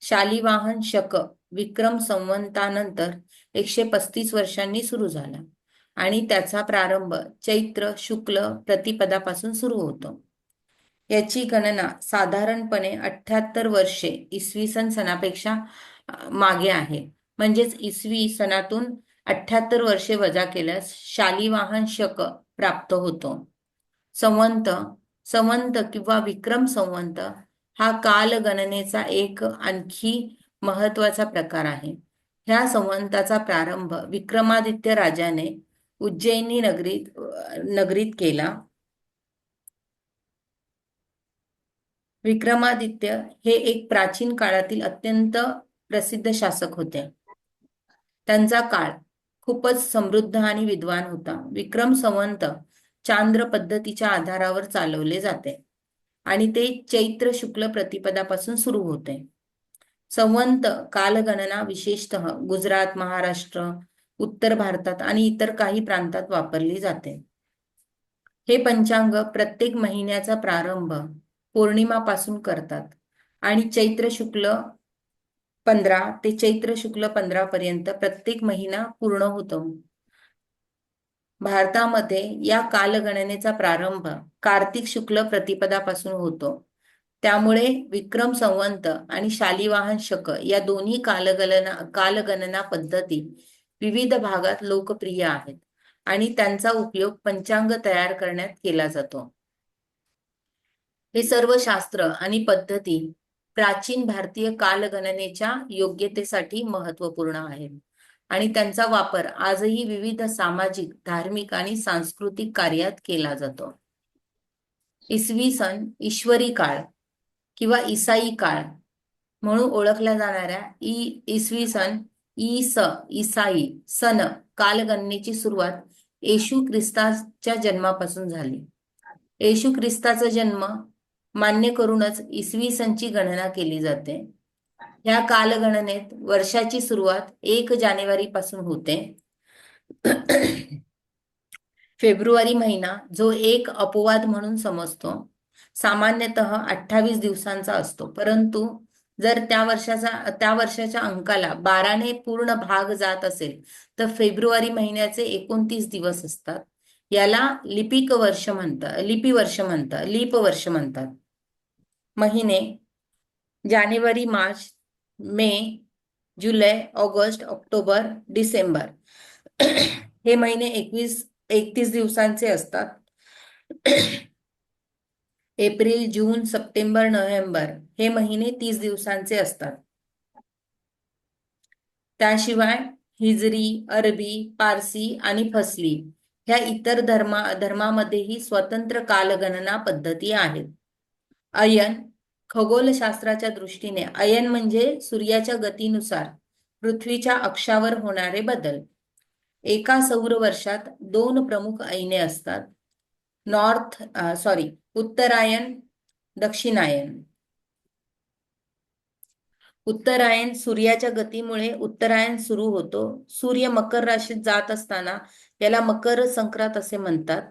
शालिवाहन शक विक्रम संवतानंतर 135 वर्षांनी सुरू झाला आणि त्याचा प्रारंभ चैत्र शुक्ल प्रतिपदापासून सुरू होतो. याची गणना साधारणपणे 78 वर्षे इसवी सन सनापेक्षा मागे आहे. म्हणजेच इसवी सनातून 78 वर्षे वजा केल्यास शालिवाहन शक प्राप्त होतो. संवंत किंवा विक्रम संवंत हा कालगणनेचा एक आणखी महत्वाचा प्रकार आहे. ह्या संवंताचा प्रारंभ विक्रमादित्य राजाने उज्जैनी नगरीत केला. विक्रमादित्य हे एक प्राचीन काळातील अत्यंत प्रसिद्ध शासक होते. त्यांचा काळ खूपच समृद्ध आणि विद्वान होता. विक्रम संवंत चांद्र पद्धतीच्या आधारावर चालवले जाते आणि ते चैत्र शुक्ल प्रतिपदापासून सुरू होते. संवंत कालगणना विशेषतः गुजरात, महाराष्ट्र, उत्तर भारतात आणि इतर काही प्रांतात वापरली जाते. हे पंचांग प्रत्येक महिन्याचा प्रारंभ पौर्णिमापासून करतात आणि चैत्र शुक्ल 15 ते चैत्र शुक्ल 15 पर्यंत प्रत्येक महिना पूर्ण होतो. भारतामध्ये या कालगणनेचा प्रारंभ कार्तिक शुक्ल प्रतिपदापासून होतो. त्यामुळे विक्रम संवंत आणि शालिवाहन शक या दोन्ही कालगणना पद्धती विविध भागात लोकप्रिय आहेत आणि त्यांचा उपयोग पंचांग तयार करण्यात केला जातो. हे सर्व शास्त्र आणि पद्धती प्राचीन भारतीय कालगणनेच्या योग्यतेसाठी महत्त्वपूर्ण आहेत आणि त्यांचा वापर आजही विविध सामाजिक, धार्मिक आणि सांस्कृतिक कार्यात केला जातो. इसवी सन ईश्वरी काळ किंवा ईसाई काळ म्हणून ओळखल्या जाणाऱ्या इसवी सन ईसाई सन कालगणनेची सुरुवात येशू ख्रिस्ताच्या जन्मापासून झाली. येशू ख्रिस्ताचा जन्म मान्य करूनच इसवी सनची गणना केली जाते. या कालगणनेत वर्षाची सुरुवात 1 जानेवारी पासून होते. फेब्रुवारी महिना जो एक अपवाद म्हणून समजतो, सामान्यतः 28 दिवसांचा असतो, परंतु जर त्या वर्षाच्या अंकाला 12ने पूर्ण भाग जात असेल तर फेब्रुवारी महिन्याचे 29 दिवस असतात. याला लीप वर्ष म्हणतात. महिने जानेवारी, मार्च, मे, जुलै, ऑगस्ट, ऑक्टोबर, डिसेंबर हे महिने 31 दिवसांचे असतात. एप्रिल, जून, सप्टेंबर, नोव्हेंबर हे महिने 30 दिवसांचे असतात. त्याशिवाय हिजरी, अरबी, पारसी आणि फसली ह्या इतर धर्मामध्येही स्वतंत्र कालगणना पद्धती आहेत. अयन खगोलशास्त्राच्या दृष्टीने अयन म्हणजे सूर्याच्या गतीनुसार पृथ्वीच्या अक्षावर होणारे बदल. एका सौर वर्षात 2 प्रमुख अयने असतात, उत्तरायण, दक्षिणायन. उत्तरायण सूर्याच्या गतीमुळे उत्तरायण सुरू होतो. सूर्य मकर राशीत जात असताना याला मकर संक्रांत असे म्हणतात.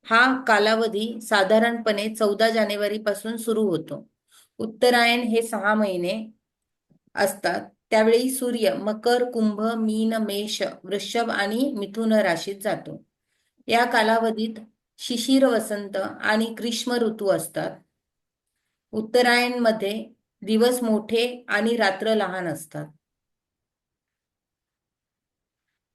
हा कालावधी साधारणपणे 14 जानेवारी पासून सुरू होतो. उत्तरायण हे 6 महिने असतात. त्यावेळी सूर्य मकर, कुंभ, मीन, मेष, वृषभ आणि मिथुन राशीत जातो. या कालावधीत शिशिर वसंत आणि ग्रीष्म ऋतू असतात. उत्तरायणमध्ये दिवस मोठे आणि रात्र लहान असतात.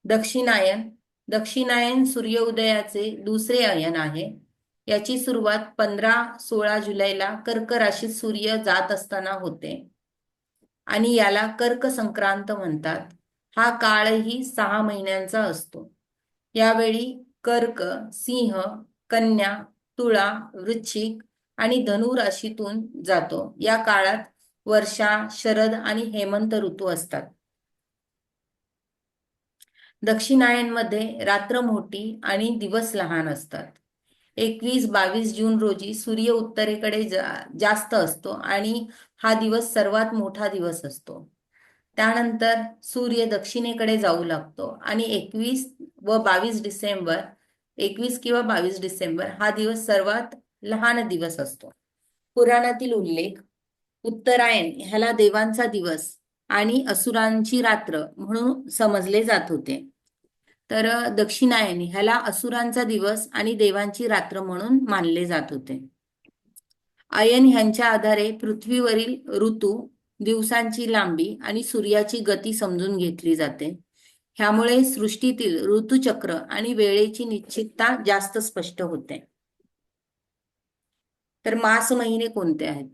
दक्षिणायन दक्षिणायन सूर्योदयाचे दुसरे अयन आहे. याची सुरुवात 15-16 जुलैला कर्क राशीत सूर्य जात असताना होते आणि याला कर्क संक्रांत म्हणतात. हा काळही 6 महिन्यांचा असतो. यावेळी कर्क, सिंह, कन्या, तुळा, वृश्चिक आणि धनु राशीतून जातो. या काळात वर्षा, शरद आणि हेमंत ऋतू असतात. दक्षिणायनमध्ये रात्र मोठी आणि दिवस लहान असतात. 21-22 जून रोजी सूर्य उत्तरेकडे जास्त असतो आणि हा दिवस सर्वात मोठा दिवस असतो. त्यानंतर सूर्य दक्षिणेकडे जाऊ लागतो आणि 21 किंवा 22 डिसेंबर हा दिवस सर्वात लहान दिवस असतो. पुराणातील उल्लेख: उत्तरायण ह्याला देवांचा दिवस आणि असुरांची रात्र म्हणून समजले जात होते. तर दक्षिणायन ह्याला असुरांचा दिवस आणि देवांची रात्र म्हणून मानले जात होते. अयन ह्यांच्या आधारे पृथ्वीवरील ऋतू, दिवसांची लांबी आणि सूर्याची गती समजून घेतली जाते. ह्यामुळे सृष्टीतील ऋतुचक्र आणि वेळेची निश्चितता जास्त स्पष्ट होते. तर मास महिने कोणते आहेत?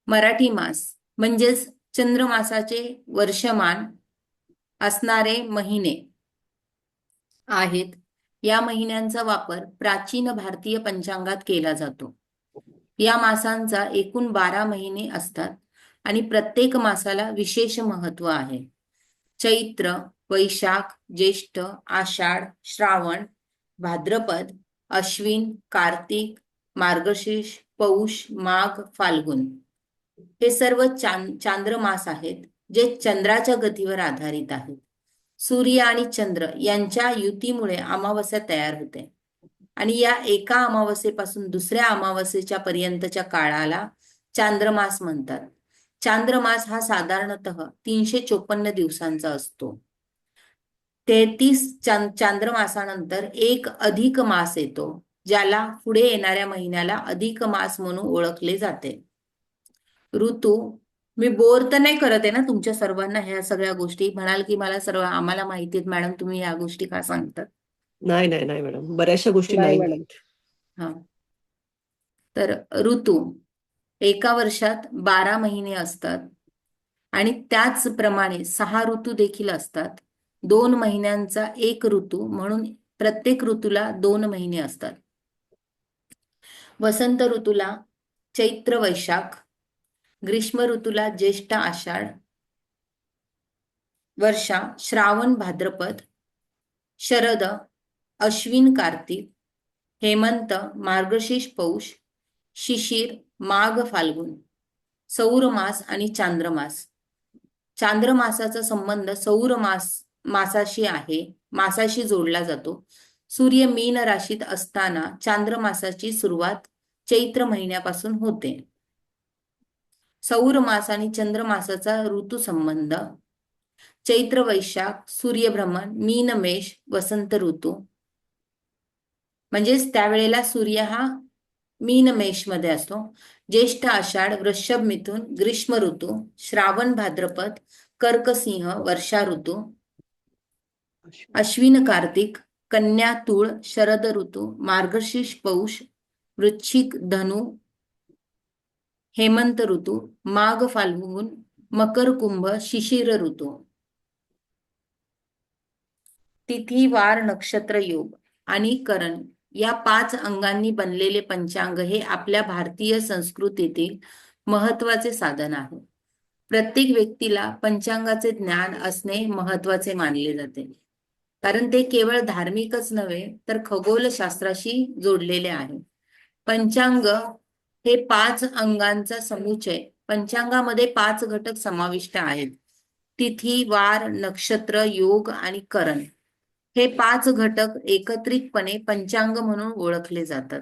मराठी मास म्हणजेच चंद्रमासाचे वर्षमान असणारे महिने आहेत. या महिन्यांचा वापर प्राचीन भारतीय पंचांगात केला जातो. या मासांचा एकूण 12 महिने असतात आणि प्रत्येक मासाला विशेष महत्व आहे. चैत्र, वैशाख, ज्येष्ठ, आषाढ, श्रावण, भाद्रपद, अश्विन, कार्तिक, मार्गशीर्ष, पौष, माघ, फाल्गुन हे सर्व चांद्रमास आहेत, जे चंद्राच्या गतीवर आधारित आहेत. सूर्य आणि चंद्र यांच्या युतीमुळे अमावस्या तयार होते आणि या एका अमावस्येपासून दुसऱ्या अमावस्येच्या पर्यंतच्या काळाला चांद्रमास म्हणतात. चांद्रमास हा साधारणतः 354 दिवसांचा असतो. 33 चांद्रमासानंतर एक अधिक मास येतो, ज्याला पुढे येणाऱ्या महिन्याला अधिक मास म्हणून ओळखले जाते. ऋतू, मी बोर तर नाही करत आहे ना तुमच्या सर्वांना ह्या सगळ्या गोष्टी? म्हणाल की मला आम्हाला माहिती आहेत मॅडम, तुम्ही ह्या गोष्टी का सांगतात? नाही नाही नाही मॅडम, बऱ्याचशा गोष्टी नाही नाही मॅडम. माहित. हा, तर ऋतू एका वर्षात 12 महिने असतात आणि त्याचप्रमाणे 6 ऋतू देखील असतात. 2 महिन्यांचा एक ऋतू म्हणून प्रत्येक ऋतूला 2 महिने असतात. वसंत ऋतूला चैत्र वैशाख, ग्रीष्म ऋतूला ज्येष्ठ आषाढ, वर्षा श्रावण भाद्रपद, शरद अश्विन कार्तिक, हेमंत मार्गशीर्ष पौष, शिशिर माघ फाल्गुन, सौर मास आणि चांद्रमास. चांद्रमासाचा संबंध सौर मासाशी जोडला जातो. सूर्य मीन राशीत असताना चांद्रमासाची सुरुवात चैत्र महिन्यापासून होते. सौर मास आणि चंद्रमासाचा ऋतू संबंध: चैत्र वैशाख सूर्यभ्रमण, मीन मेष वसंत ऋतू, म्हणजेच त्यावेळेला सूर्य हा मीन मेष मध्ये असतो. ज्येष्ठ आषाढ वृषभ मिथुन ग्रीष्म ऋतू, श्रावण भाद्रपद कर्क सिंह वर्षा ऋतू, अश्विन कार्तिक कन्या तुळ शरद ऋतू, मार्गशीर्ष पौष वृश्चिक धनु हेमंत ऋतू, माघ फाल्गुन मकर कुंभ शिशिर ऋतू. तिथी वार नक्षत्र योग आणि करण या 5 अंगांनी बनलेले पंचांग हे आपल्या भारतीय संस्कृतीतील महत्वाचे साधन आहे. प्रत्येक व्यक्तीला पंचांगाचे ज्ञान असणे महत्वाचे मानले जाते, कारण ते केवळ धार्मिकच नव्हे तर खगोलशास्त्राशी जोडलेले आहे. पंचांग हे 5 अंगांचा समुच्चय. पंचांगामध्ये 5 घटक समाविष्ट आहेत: तिथी, वार, नक्षत्र, योग आणि करण. हे 5 घटक एकत्रितपणे पंचांग म्हणून ओळखले जातात.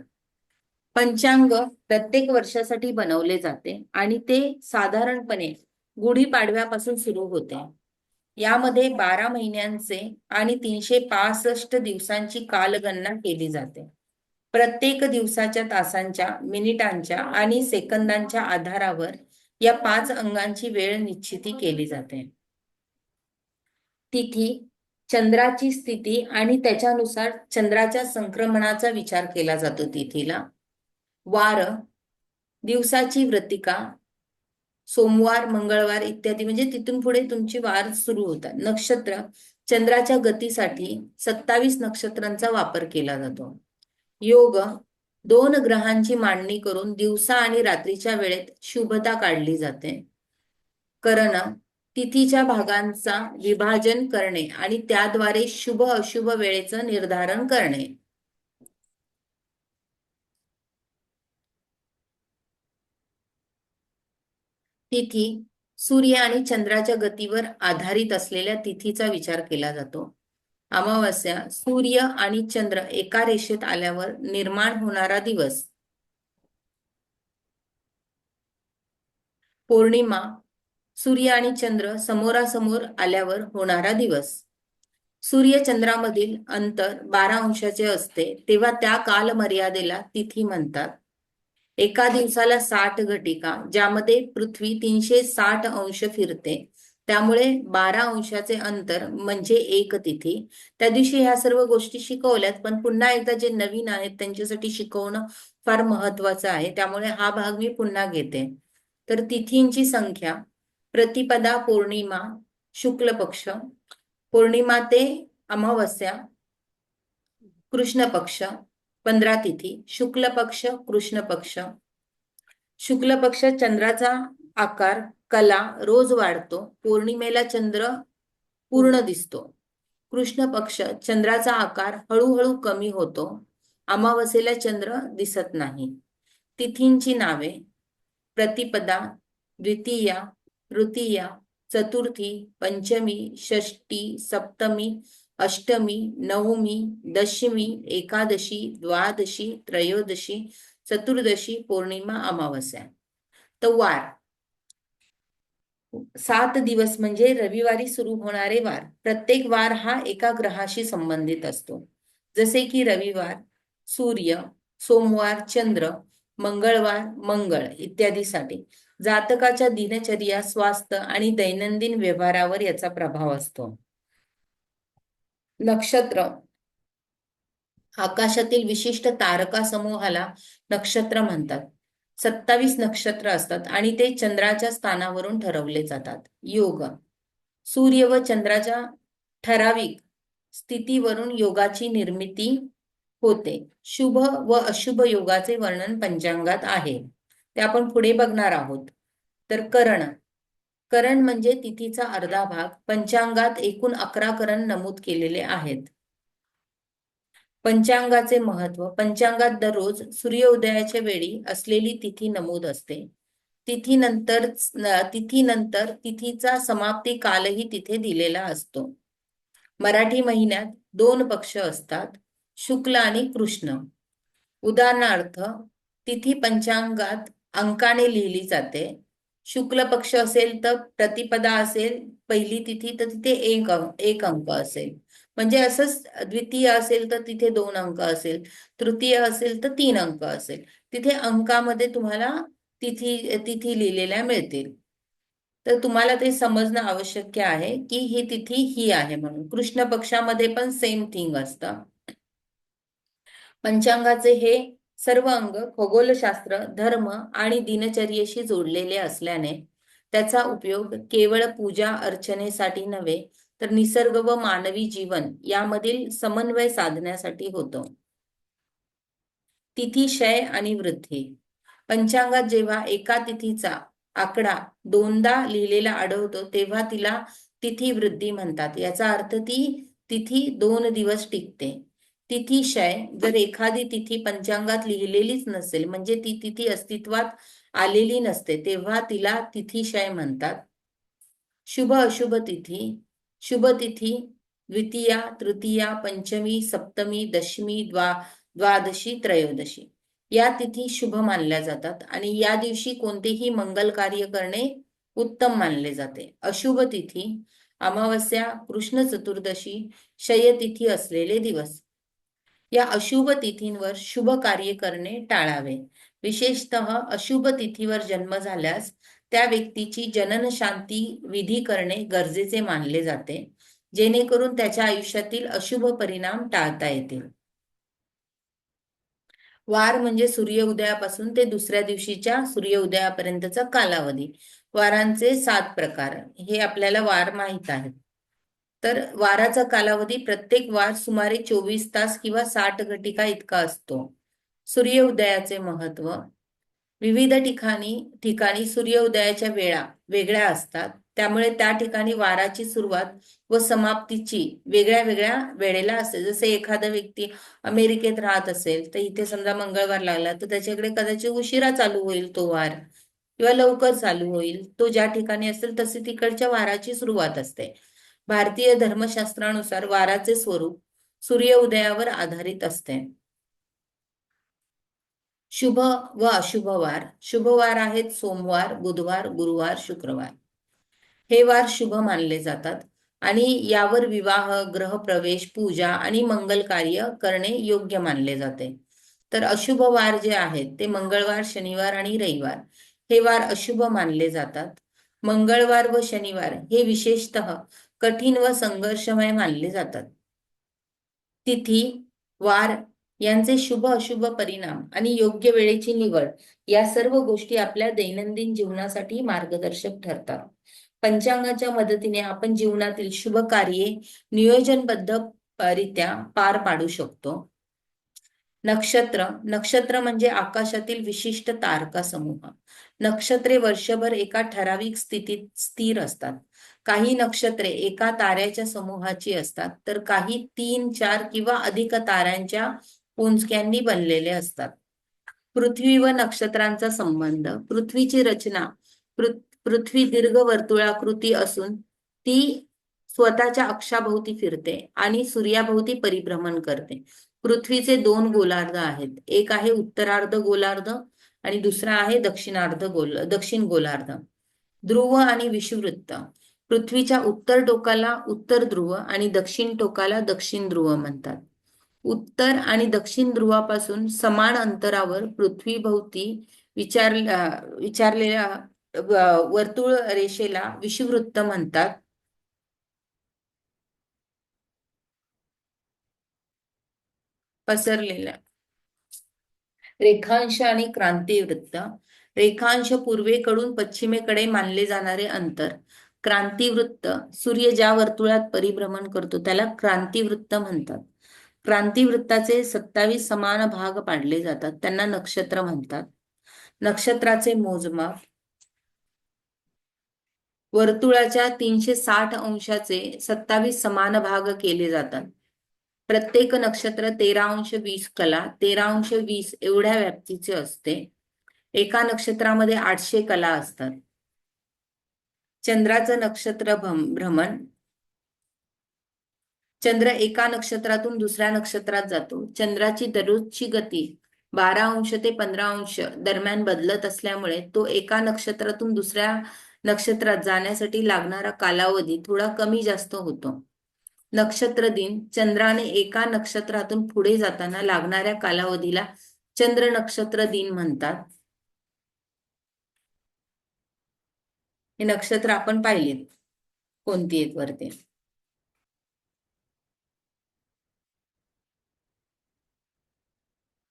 पंचांग प्रत्येक वर्षासाठी बनवले जाते आणि ते साधारणपणे गुढीपाडव्यापासून सुरू होते. यामध्ये 12 महिन्यांचे आणि 365 दिवसांची कालगणना केली जाते. प्रत्येक दिवसाच्या तासांच्या, मिनिटांच्या आणि सेकंदांच्या आधारावर या 5 अंगांची वेळ निश्चिती केली जाते. तिथी, चंद्राची स्थिती आणि त्याच्यानुसार चंद्राच्या संक्रमणाचा विचार केला जातो तिथीला. वार, दिवसाची वृत्तिका, सोमवार, मंगळवार इत्यादी, म्हणजे तिथून पुढे तुमची वार सुरू होतात. नक्षत्र, चंद्राच्या गतीसाठी 27 नक्षत्रांचा वापर केला जातो. योग, 2 ग्रहांची मांडणी करून दिवसा आणि रात्रीच्या वेळेत शुभता काढली जाते. करण, तिथीच्या भागांचा विभाजन करणे आणि त्याद्वारे शुभ अशुभ वेळेचं निर्धारण करणे. तिथी, सूर्य आणि चंद्राच्या गतीवर आधारित असलेल्या तिथीचा विचार केला जातो. अमावस्या, सूर्य आणि चंद्र एका रेषेत आल्यावर निर्माण होणारा दिवस. पौर्णिमा, सूर्य आणि चंद्र समोरासमोर आल्यावर होणारा दिवस. सूर्य चंद्रामधील अंतर 12 अंशाचे असते तेव्हा त्या कालमर्यादेला तिथी म्हणतात. एका दिवसाला 60 घटिका, ज्यामध्ये पृथ्वी 360 अंश फिरते, त्यामुळे 12 अंशाचे अंतर म्हणजे एक तिथी. त्या दिवशी ह्या सर्व गोष्टी शिकवल्यात, पण पुन्हा एकदा जे नवीन आहेत त्यांच्यासाठी शिकवणं फार महत्वाचं आहे, त्यामुळे हा भाग मी पुन्हा घेते. तर तिथींची संख्या: प्रतिपदा, पौर्णिमा, शुक्ल पक्ष, पौर्णिमा ते अमावस्या, कृष्ण पक्ष 15 तिथी, शुक्ल पक्ष, कृष्ण पक्ष. शुक्ल पक्ष चंद्राचा आकार कला रोज वाढतो. पौर्णिमेला चंद्र पूर्ण दिसतो. कृष्ण पक्ष चंद्राचा आकार हळूहळू कमी होतो. अमावस्येला चंद्र दिसत नाही. तिथींची नावे: प्रतिपदा, द्वितीया, तृतीया, चतुर्थी, पंचमी, षष्ठी, सप्तमी, अष्टमी, नवमी, दशमी, एकादशी, द्वादशी, त्रयोदशी, चतुर्दशी, पौर्णिमा, अमावस्या. तर वार: 7 दिवस म्हणजे रविवारी सुरू होणारे वार. प्रत्येक वार हा एका ग्रहाशी संबंधित असतो. जसे की रविवार सूर्य, सोमवार चंद्र, मंगळवार मंगळ इत्यादीसाठी. जातकाच्या दिनचर्या, स्वास्थ्य आणि दैनंदिन व्यवहारावर याचा प्रभाव असतो. नक्षत्र: आकाशातील विशिष्ट तारका समूहाला नक्षत्र म्हणतात. 27 नक्षत्र असतात आणि ते चंद्राच्या स्थानावरून ठरवले जातात. योग: सूर्य व चंद्राच्या ठराविक स्थितीवरून योगाची निर्मिती होते. शुभ व अशुभ योगाचे वर्णन पंचांगात आहे, ते आपण पुढे बघणार आहोत. तर करण: करण म्हणजे तिथीचा अर्धा भाग. पंचांगात एकूण 11 करण नमूद केलेले आहेत. पंचांगाचे महत्व: पंचांगात दररोज सूर्योदयाच्या वेळी असलेली तिथी नमूद असते. तिथीनंतर तिथीचा समाप्ती कालही तिथे दिलेला असतो. मराठी महिन्यात 2 पक्ष असतात, शुक्ल आणि कृष्ण. उदाहरणार्थ, तिथी पंचांगात अंकाने लिहिली जाते. शुक्ल पक्ष असेल तर प्रतिपदा असेल पहिली तिथी, तर तिथे एक अंक असेल. म्हणजे असंच द्वितीय असेल तर तिथे 2 अंक असेल, तृतीय असेल तर 3 अंक असेल. तिथे अंकामध्ये तुम्हाला तिथी लिहिलेल्या मिळतील. तर तुम्हाला ते समजणं आवश्यक आहे की ही तिथी ही आहे म्हणून. कृष्ण पक्षामध्ये पण सेम थिंग असतं. पंचांगाचे हे सर्व अंग खगोलशास्त्र, धर्म आणि दिनचर्येशी जोडलेले असल्याने त्याचा उपयोग केवळ पूजा अर्चनेसाठी नव्हे, तर निसर्ग व मानवी जीवन यामधील समन्वय साधण्यासाठी होतो. तिथी, क्षय आणि वृद्धी: पंचांगात जेव्हा एका तिथीचा आकडा 2दा लिहिलेला आढळतो तेव्हा तिला तिथी वृद्धी म्हणतात. याचा अर्थ ती तिथी 2 दिवस टिकते. तिथी क्षय: जर एखादी तिथी पंचांगात लिहिलेलीच नसेल, म्हणजे ती तिथी अस्तित्वात आलेली नसते, तेव्हा तिला तिथी क्षय म्हणतात. शुभ अशुभ तिथी: शुभ तिथी द्वितीया, तृतीया, पंचमी, सप्तमी, दशमी, द्वादशी, त्रयोदशी या तिथी शुभ मानल्या जातात आणि या दिवशी कोणतेही मंगल कार्य करणे उत्तम मानले जाते. अशुभ तिथी अमावस्या, कृष्ण चतुर्दशी, क्षय तिथी असलेले दिवस. या अशुभ तिथींवर शुभ कार्य करणे टाळावे. विशेषतः अशुभ तिथीवर जन्म झाल्यास त्या व्यक्तीची जनन शांती विधी करणे गरजेचे मानले जाते, जेणेकरून त्याच्या आयुष्यातील अशुभ परिणाम टाळता येतील. वार म्हणजे सूर्योदयापासून ते दुसऱ्या दिवशीच्या सूर्योदयापर्यंतचा कालावधी. वारांचे 7 प्रकार हे आपल्याला वार माहित आहेत. तर वाराचा कालावधी प्रत्येक वार सुमारे 24 तास किंवा 60 घटिका इतका असतो. सूर्योदयाचे महत्व. विविध ठिकाणी सूर्योदयाच्या वेळा वेगळ्या असतात, त्यामुळे त्या ठिकाणी वाराची सुरुवात व समाप्तीची वेगळ्या वेगळ्या वेळेला असते. जसे एखादा व्यक्ती अमेरिकेत राहत असेल तर इथे समजा मंगळवार लागला तर त्याच्याकडे कदाचित उशिरा चालू होईल तो वार किंवा लवकर चालू होईल. तो ज्या ठिकाणी असेल तसे तिकडच्या वाराची सुरुवात असते. भारतीय धर्मशास्त्रानुसार वाराचे स्वरूप सूर्योदयावर आधारित असते. शुभ व अशुभ वार. शुभ वार आहेत सोमवार, बुधवार, गुरुवार, शुक्रवार. हे वार शुभ मानले जातात आणि यावर विवाह, ग्रहप्रवेश, पूजा आणि मंगल कार्य करणे योग्य मानले जाते. तर अशुभ वार जे आहेत ते मंगळवार, शनिवार आणि रविवार हे वार अशुभ मानले जातात. मंगळवार व शनिवार हे विशेषतः कठीण व संघर्षमय मानले जातात. तिथी, वार यांचे शुभ अशुभ परिणाम आणि योग्य वेळेची निवड या सर्व गोष्टी आपल्या दैनंदिन जीवनासाठी मार्गदर्शक ठरतात. पंचांगाच्या मदतीने आपण जीवनातील शुभ कार्ये नियोजनबद्धरित्या पार पाडू शकतो. नक्षत्र म्हणजे आकाशातील विशिष्ट तारका समूह. नक्षत्रे वर्षभर एका ठराविक स्थितीत स्थिर असतात. काही नक्षत्रे एका ताऱ्याच्या समूहाची असतात तर काही 3, 4 किंवा अधिक ताऱ्यांच्या पुंजक्यांनी बनलेले असतात. पृथ्वी व नक्षत्रांचा संबंध. पृथ्वीची रचना. पृथ्वी दीर्घ वर्तुळाकृती असून ती स्वतःच्या अक्षाभोवती फिरते आणि सूर्याभोवती परिभ्रमण करते. पृथ्वीचे 2 गोलार्ध आहेत. एक आहे उत्तरार्ध गोलार्ध आणि दुसरा आहे दक्षिण गोलार्ध. ध्रुव आणि विषुववृत्त. पृथ्वीच्या उत्तर टोकाला उत्तर ध्रुव आणि दक्षिण टोकाला दक्षिण ध्रुव म्हणतात. उत्तर आणि दक्षिण ध्रुवापासून समान अंतरावर पृथ्वीभोवती विचारलेल्या वर्तुळ रेषेला विषुववृत्त म्हणतात. पसरलेल्या रेखांश आणि क्रांतिवृत्त. रेखांश पूर्वेकडून पश्चिमेकडे मानले जाणारे अंतर. क्रांतिवृत्त सूर्य ज्या वर्तुळात परिभ्रमण करतो त्याला क्रांतिवृत्त म्हणतात. क्रांतिवृत्ताचे 27 समान भाग पाडले जातात, त्यांना नक्षत्र म्हणतात. नक्षत्राचे मोजमाप. वर्तुळाच्या 360 अंशाचे 27 समान भाग केले जातात. प्रत्येक नक्षत्र 13 अंश 20 कला 13 अंश 20 एवढ्या व्याप्तीचे असते. एका नक्षत्रामध्ये 800 कला असतात. चंद्राचं नक्षत्र भ्रमण. चंद्र एका नक्षत्रातून दुसऱ्या नक्षत्रात जातो. चंद्राची दररोजची गती 12 अंश ते 15 अंश दरम्यान बदलत असल्यामुळे तो एका नक्षत्रातून दुसऱ्या नक्षत्रात जाण्यासाठी लागणारा कालावधी थोडा कमी जास्त होतो. नक्षत्र दिन. चंद्राने एका नक्षत्रातून पुढे जाताना लागणाऱ्या कालावधीला चंद्र नक्षत्र दिन म्हणतात. हे नक्षत्र आपण पाहिलेत कोणती आहेत वरती.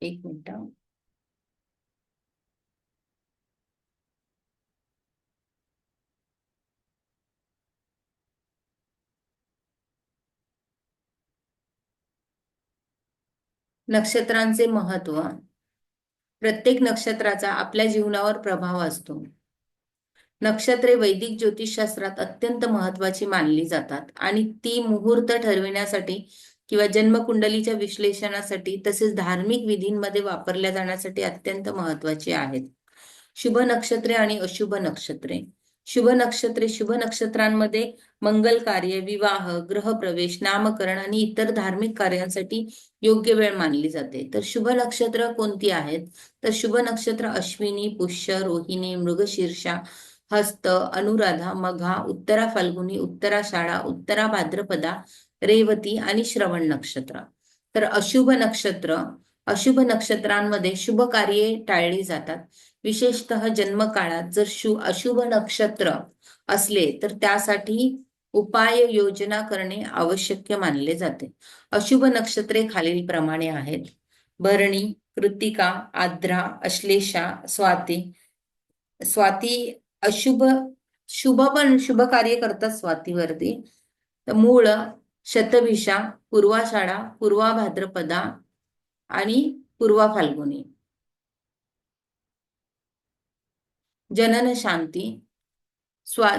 एक मिनिट. नक्षत्रांचे महत्व. प्रत्येक नक्षत्राचा आपल्या जीवनावर प्रभाव असतो. नक्षत्रे वैदिक ज्योतिषशास्त्रात अत्यंत महत्वाची मानली जातात आणि ती मुहूर्त ठरविण्यासाठी किंवा जन्मकुंडलीच्या विश्लेषणासाठी तसेच धार्मिक विधींमध्ये वापरल्या जाण्यासाठी अत्यंत महत्वाची आहेत. शुभ नक्षत्रे आणि अशुभ नक्षत्रे. शुभ नक्षत्रांमध्ये मंगल कार्य, विवाह, ग्रहप्रवेश, नामकरण आणि इतर धार्मिक कार्यांसाठी योग्य वेळ मानली जाते. तर शुभ नक्षत्र कोणती आहेत? तर शुभ नक्षत्र अश्विनी, पुष्य, रोहिणी, मृगशीर्षा, हस्त, अनुराधा, मघा, उत्तरा फाल्गुनी, उत्तराषाढा, उत्तरा भाद्रपदा, रेवती आणि श्रवण नक्षत्र. तर अशुभ नक्षत्रांमध्ये शुभ कार्ये टाळली जातात. विशेषतः जन्मकाळात जर अशुभ नक्षत्र असले तर त्यासाठी उपाय योजना करणे आवश्यक मानले जाते. अशुभ नक्षत्रे खालीलप्रमाणे आहेत: भरणी, कृत्तिका, आद्रा, अश्लेषा, स्वाती. अशुभ शुभ कार्य करतात स्वातीवरती. तर मूळ, शतभिषा, पूर्वाषाढा, पूर्वा भाद्रपदा आणि पूर्वा फाल्गुनी. जनन शांती.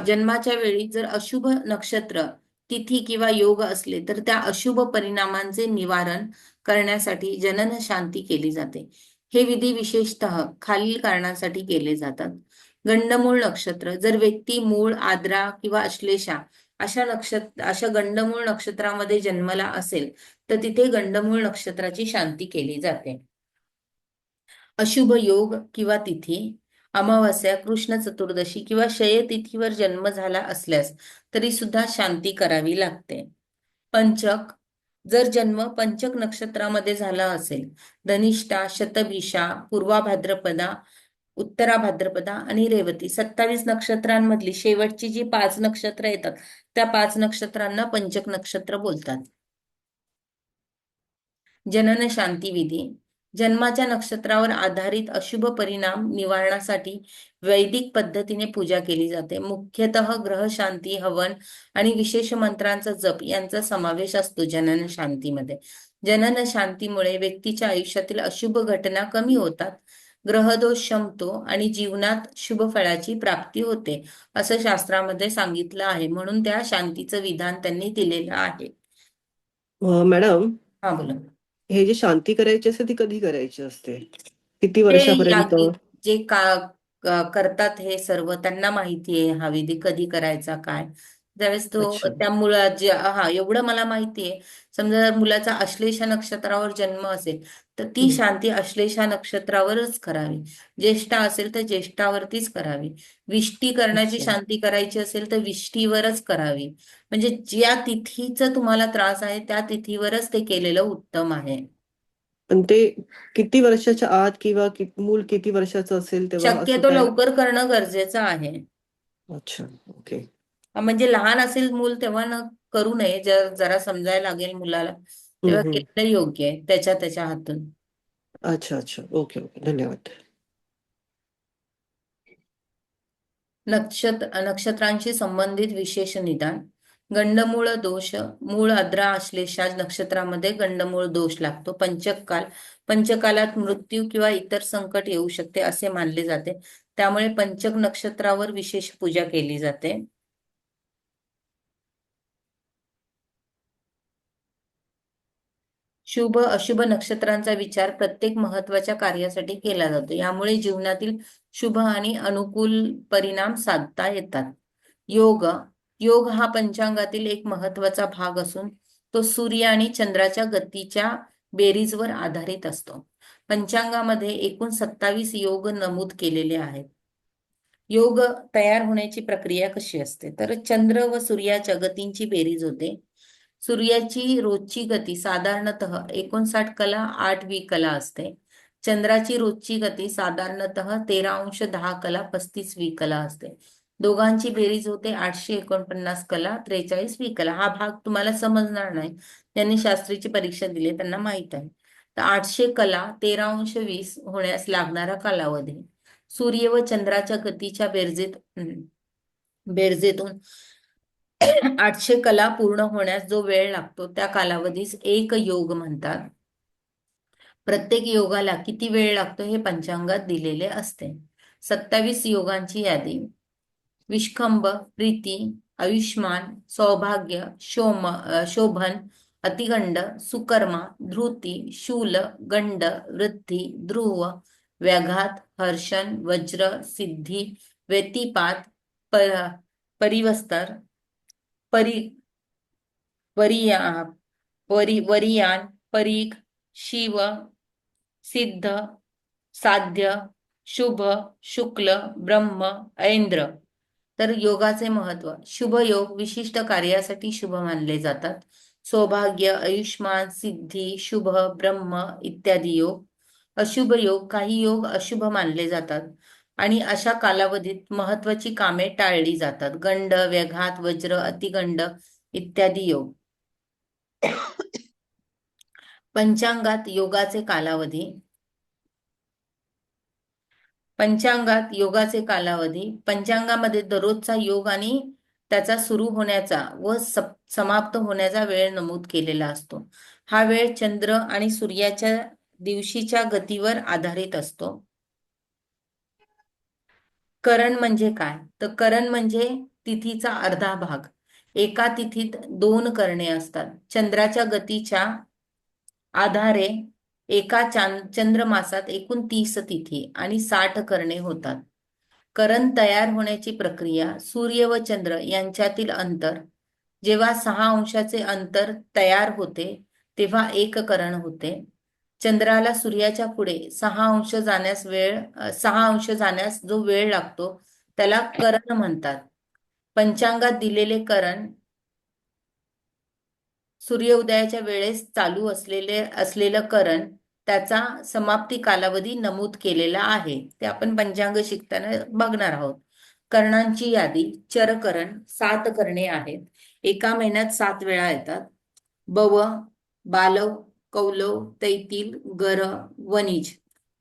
जन्माच्या वेळी जर अशुभ नक्षत्र, तिथी किंवा योग असले तर त्या अशुभ परिणामांचे निवारण करण्यासाठी जनन शांती केली जाते. हे विधी विशेषतः खालील कारणासाठी केले जातात: गंडमूळ नक्षत्र, जर व्यक्ती मूळ, आद्रा किंवा अश्लेषा अशा गंडमूळ नक्षत्रामध्ये जन्मला असेल तर तिथे गंडमूळ नक्षत्राची शांती केली जाते. अशुभ योग किंवा तिथी, अमावास्या, कृष्ण चतुर्दशी किंवा क्षय तिथीवर जन्म झाला असल्यास तरी सुद्धा शांती करावी लागते. पंचक, जर जन्म पंचक नक्षत्रामध्ये झाला असेल, धनिष्ठा, शतभिषा, पूर्वा भाद्रपदा, उत्तरा भाद्रपदा आणि रेवती 27 नक्षत्रांमधली शेवटची जी 5 नक्षत्र येतात त्या 5 नक्षत्रांना पंचक नक्षत्र बोलतात. जनन शांती विधी, जन्माच्या नक्षत्रावर आधारित अशुभ परिणाम निवारणासाठी वैदिक पद्धतीने पूजा केली जाते. मुख्यतः ग्रह शांती, हवन आणि विशेष मंत्रांचा जप यांचा समावेश असतो जनन शांतीमध्ये. जनन शांतीमुळे व्यक्तीच्या आयुष्यातील अशुभ घटना कमी होतात, ग्रहदोष शमतो आणि जीवनात शुभ फळाची प्राप्ती होते असं शास्त्रामध्ये सांगितलं आहे. म्हणून त्या शांतीचं विधान त्यांनी दिलेलं आहे. मॅडम, हा, बोला. हे जे शांती करायची असते ती कधी करायची असते? किती ते वर्षापर्यंत? जे करतात हे सर्व त्यांना माहिती आहे हा विधी कधी करायचा, काय. ज्यावेळेस तो अच्छा. त्या एवढं मला माहिती आहे. समजा जर मुलाचा अश्लेषा नक्षत्रावर जन्म असेल तर ती शांती अश्लेषा नक्षत्रावरच करावी. ज्येष्ठा असेल तर ज्येष्ठावरतीच करावी. विष्टी करण्याची अच्छा. शांती करायची असेल तर विष्टीवरच करावी. म्हणजे ज्या तिथीचा तुम्हाला त्रास आहे त्या तिथीवरच ते केलेलं उत्तम आहे. पण ते किती वर्षाच्या आत किंवा मूल किती वर्षाचं असेल तेव्हा असं शक्यतो काय? लवकर करणं गरजेचं आहे. अच्छा, ओके. म्हणजे लहान असेल मूल तेव्हा न करू नये. जरा समजायला लागेल मुलाला तेव्हा हम्म. केलेलं योग्य आहे त्याच्या हातून. अच्छा, ओके, धन्यवाद. नक्षत्रांशी संबंधित विशेष निदान. गंडमूळ दोष, मूळ, आद्रा, आश्लेषा नक्षत्रामध्ये गंडमूळ दोष लागतो. पंचकालात मृत्यू किंवा इतर संकट येऊ शकते असे मानले जाते. त्यामुळे पंचक नक्षत्रावर विशेष पूजा केली जाते. शुभ अशुभ नक्षत्रांचा विचार प्रत्येक महत्वाच्या कार्यासाठी केला जातो. यामुळे जीवनातील शुभ आणि अनुकूल परिणाम साधता येतात. योग हा पंचांगातील एक महत्वाचा भाग असून तो सूर्य आणि चंद्राच्या गतीच्या बेरीजवर आधारित असतो. पंचांगामध्ये एकूण 27 योग नमूद केलेले आहेत. योग तयार होण्याची प्रक्रिया कशी असते तर चंद्र व सूर्याच्या गतींची बेरीज होते. सूर्याची रोजची गती साधारणतः 59 कला 8 विकला असते. चंद्राची रोजची गती साधारणतः 13 अंश 10 कला 35 विकला असते. दोघांची बेरीज होते 849 कला 43 विकला. हा भाग तुम्हाला समजणार नाही, त्यांनी शास्त्रीची परीक्षा दिली त्यांना माहित आहे. तर 800 कला 13 अंश 20 होण्यास लागणारा कालावधी. सूर्य व चंद्राच्या गतीच्या बेरजेतून 800 कला पूर्ण होण्यास जो वेळ लागतो त्या कालावधीस एक योग म्हणतात. प्रत्येक योगाला किती वेळ लागतो हे पंचांगात दिलेले असते. 27 योगांची यादी: विष्कंभ, प्रीती, आयुष्मान, सौभाग्य, शोभन, अतिगंड, सुकर्मा, धृती, शूल, गंड, वृद्धी, ध्रुव, व्याघात, हर्षण, वज्र, सिद्धी, व्यतिपात, परिवस्तर, वरियान, परीघ, शिव, सिद्ध, साध्य, शुभ, शुक्ल, ब्रह्म, ऐंद्र. तर योगाचे महत्व: शुभ योग विशिष्ट कार्यासाठी शुभ मानले जातात. सौभाग्य, आयुष्मान, सिद्धी, शुभ, ब्रह्म इत्यादी योग. अशुभ योग, काही योग अशुभ मानले जातात आणि अशा कालावधीत महत्वाची कामे टाळली जातात. गंड, व्याघात, वज्र, अतिगंड इत्यादी योग. पंचांगात योगाचे कालावधी. पंचांगात योगाचे कालावधी. पंचांगामध्ये दररोजचा योग आणि त्याचा सुरू होण्याचा व समाप्त होण्याचा वेळ नमूद केलेला असतो. हा वेळ चंद्र आणि सूर्याच्या दिवशीच्या गतीवर आधारित असतो. करण म्हणजे काय? तर करण म्हणजे तिथीचा अर्धा भाग. एका तिथीत 2 करणे असतात. चंद्राच्या गतीच्या आधारे एका चंद्रमासात एकूण 30 तिथी आणि 60 करणे होतात. करण तयार होण्याची प्रक्रिया. सूर्य व चंद्र यांच्यातील अंतर. जेव्हा 6 अंशाचे अंतर तयार होते तेव्हा एक करण होते. चंद्राला सूर्याच्या पुढे 6 अंश जाण्यास जो वेळ लागतो त्याला करण म्हणतात. पंचांगात दिलेले करण सूर्योदयाच्या वेळेस चालू असलेलं करण त्याचा समाप्ती कालावधी नमूद केलेला आहे. ते आपण पंचांग शिकताना बघणार आहोत. करणांची यादी. चरकरण 7 करणे आहेत. एका महिन्यात 7 वेळा येतात. बव, बालव, कौलव, तैतील, गर, वणिज,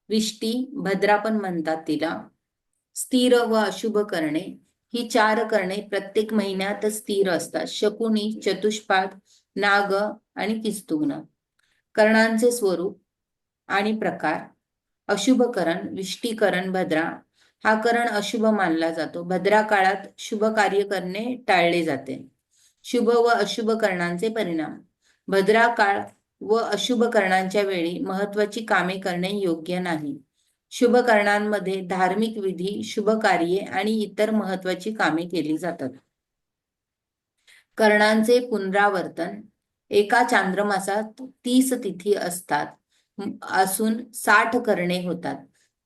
विष्टी, भद्रा पण म्हणतात तिला. स्थिर व अशुभ करणे. ही 4 करणे प्रत्येक महिन्यात स्थिर असतात. शकुनी, चतुष्पाद, नाग आणि किस्तुग्न. करणांचे स्वरूप आणि प्रकार. अशुभ करण, विष्टीकरण, भद्रा. हा करण अशुभ मानला जातो. भद्रा काळात शुभ कार्य करणे टाळले जाते. शुभ व अशुभ करणांचे परिणाम. भद्रा काळ व अशुभ करणांच्या वेळी महत्वाची कामे करणे योग्य नाही. शुभ करणांमध्ये धार्मिक विधी, शुभ कार्ये आणि इतर महत्वाची कामे केली जातात. करणांचे पुनरावर्तन. एका चांद्रमासात 30 तिथी असून 60 करणे होतात.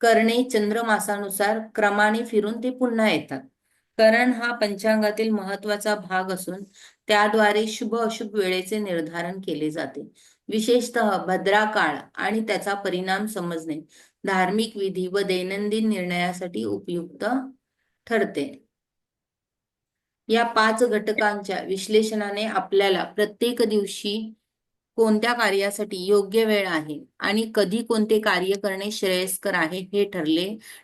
करणे चंद्रमासानुसार क्रमाने फिरून ते पुन्हा येतात. करण हा पंचांगातील महत्वाचा भाग असून त्याद्वारे शुभ अशुभ वेळेचे निर्धारण केले जाते. विशेषतः भद्रा काळ आणि त्याचा परिणाम समजणे धार्मिक विधी व दैनंदिन निर्णयासाठी उपयुक्त ठरते. या 5 घटकांच्या विश्लेषणाने आपल्याला प्रत्येक दिवशी कोणत्या कार्यासाठी योग्य वेळ आहे आणि कधी कोणते कार्य करणे श्रेयस्कर आहे हे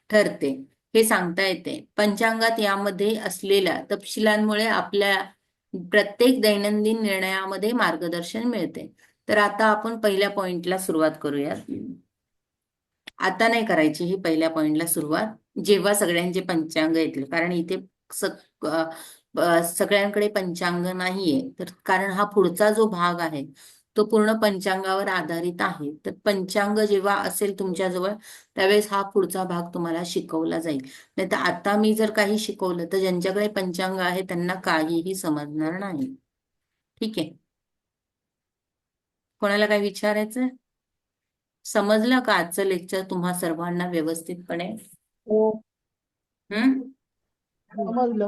ठरते हे सांगता येते. पंचांगात यामध्ये असलेल्या तपशिलांमुळे आपल्या प्रत्येक दैनंदिन निर्णयामध्ये मार्गदर्शन मिळते. तर आता आपण पहिल्या पॉइंटला सुरुवात करूया. आता नाही करायची ही पहिल्या पॉइंटला सुरुवात, जेव्हा सगळ्यांचे पंचांग येतील, कारण इथे सगळ्यांकडे पंचांग नाहीये. तर कारण हा पुढचा जो भाग आहे तो पूर्ण पंचांगावर आधारित आहे. तर पंचांग जेव्हा असेल तुमच्याजवळ त्यावेळेस हा पुढचा भाग तुम्हाला शिकवला जाईल. नाही तर आता मी जर काही शिकवलं तर ज्यांच्याकडे पंचांग आहे त्यांना काहीही समजणार नाही. ठीक आहे, कोणाला काही विचारायचं? समजलं का आजचं लेक्चर तुम्हा सर्वांना व्यवस्थितपणे? हो, समजलं.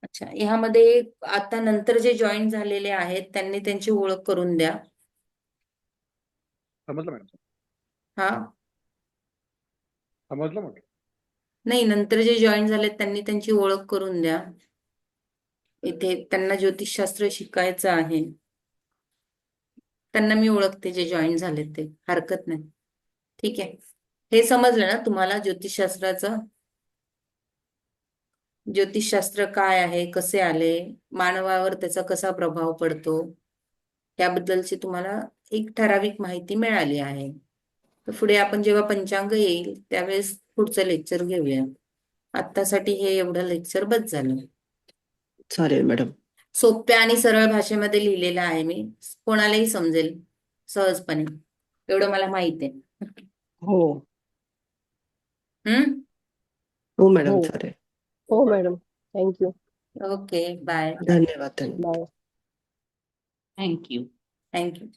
अच्छा, ह्यामध्ये आता नंतर जे जॉईन झालेले आहेत त्यांनी त्यांची ओळख करून द्या. समजलं मॅडम? हा, समजलं म्हटलं. नाही, नंतर जे जॉईन झालेत त्यांनी त्यांची ओळख करून द्या. इथे त्यांना ज्योतिषशास्त्र शिकायचं आहे. त्यांना मी ओळखते जे जॉईन झालेत ते, हरकत नाही. ठीक आहे, हे समजलं ना तुम्हाला ज्योतिषशास्त्राचं? ज्योतिषशास्त्र काय आहे, कसे आले, मानवावर त्याचा कसा प्रभाव पडतो, त्याबद्दलची तुम्हाला एक ठराविक माहिती मिळाली आहे. तर पुढे आपण जेव्हा पंचांग येईल त्यावेळेस पुढचं लेक्चर घेऊया. आत्तासाठी हे एवढं लेक्चर बस झालं. चालेल मॅडम. सोप्या आणि सरळ भाषेमध्ये लिहिलेलं आहे मी, कोणालाही समजेल सहजपणे, एवढं मला माहित आहे. हो हो मॅडम, हो चालेल. हो मॅडम, थँक्यू. Okay, bye. धन्यवाद. बाय. थँक्यू. थँक्यू.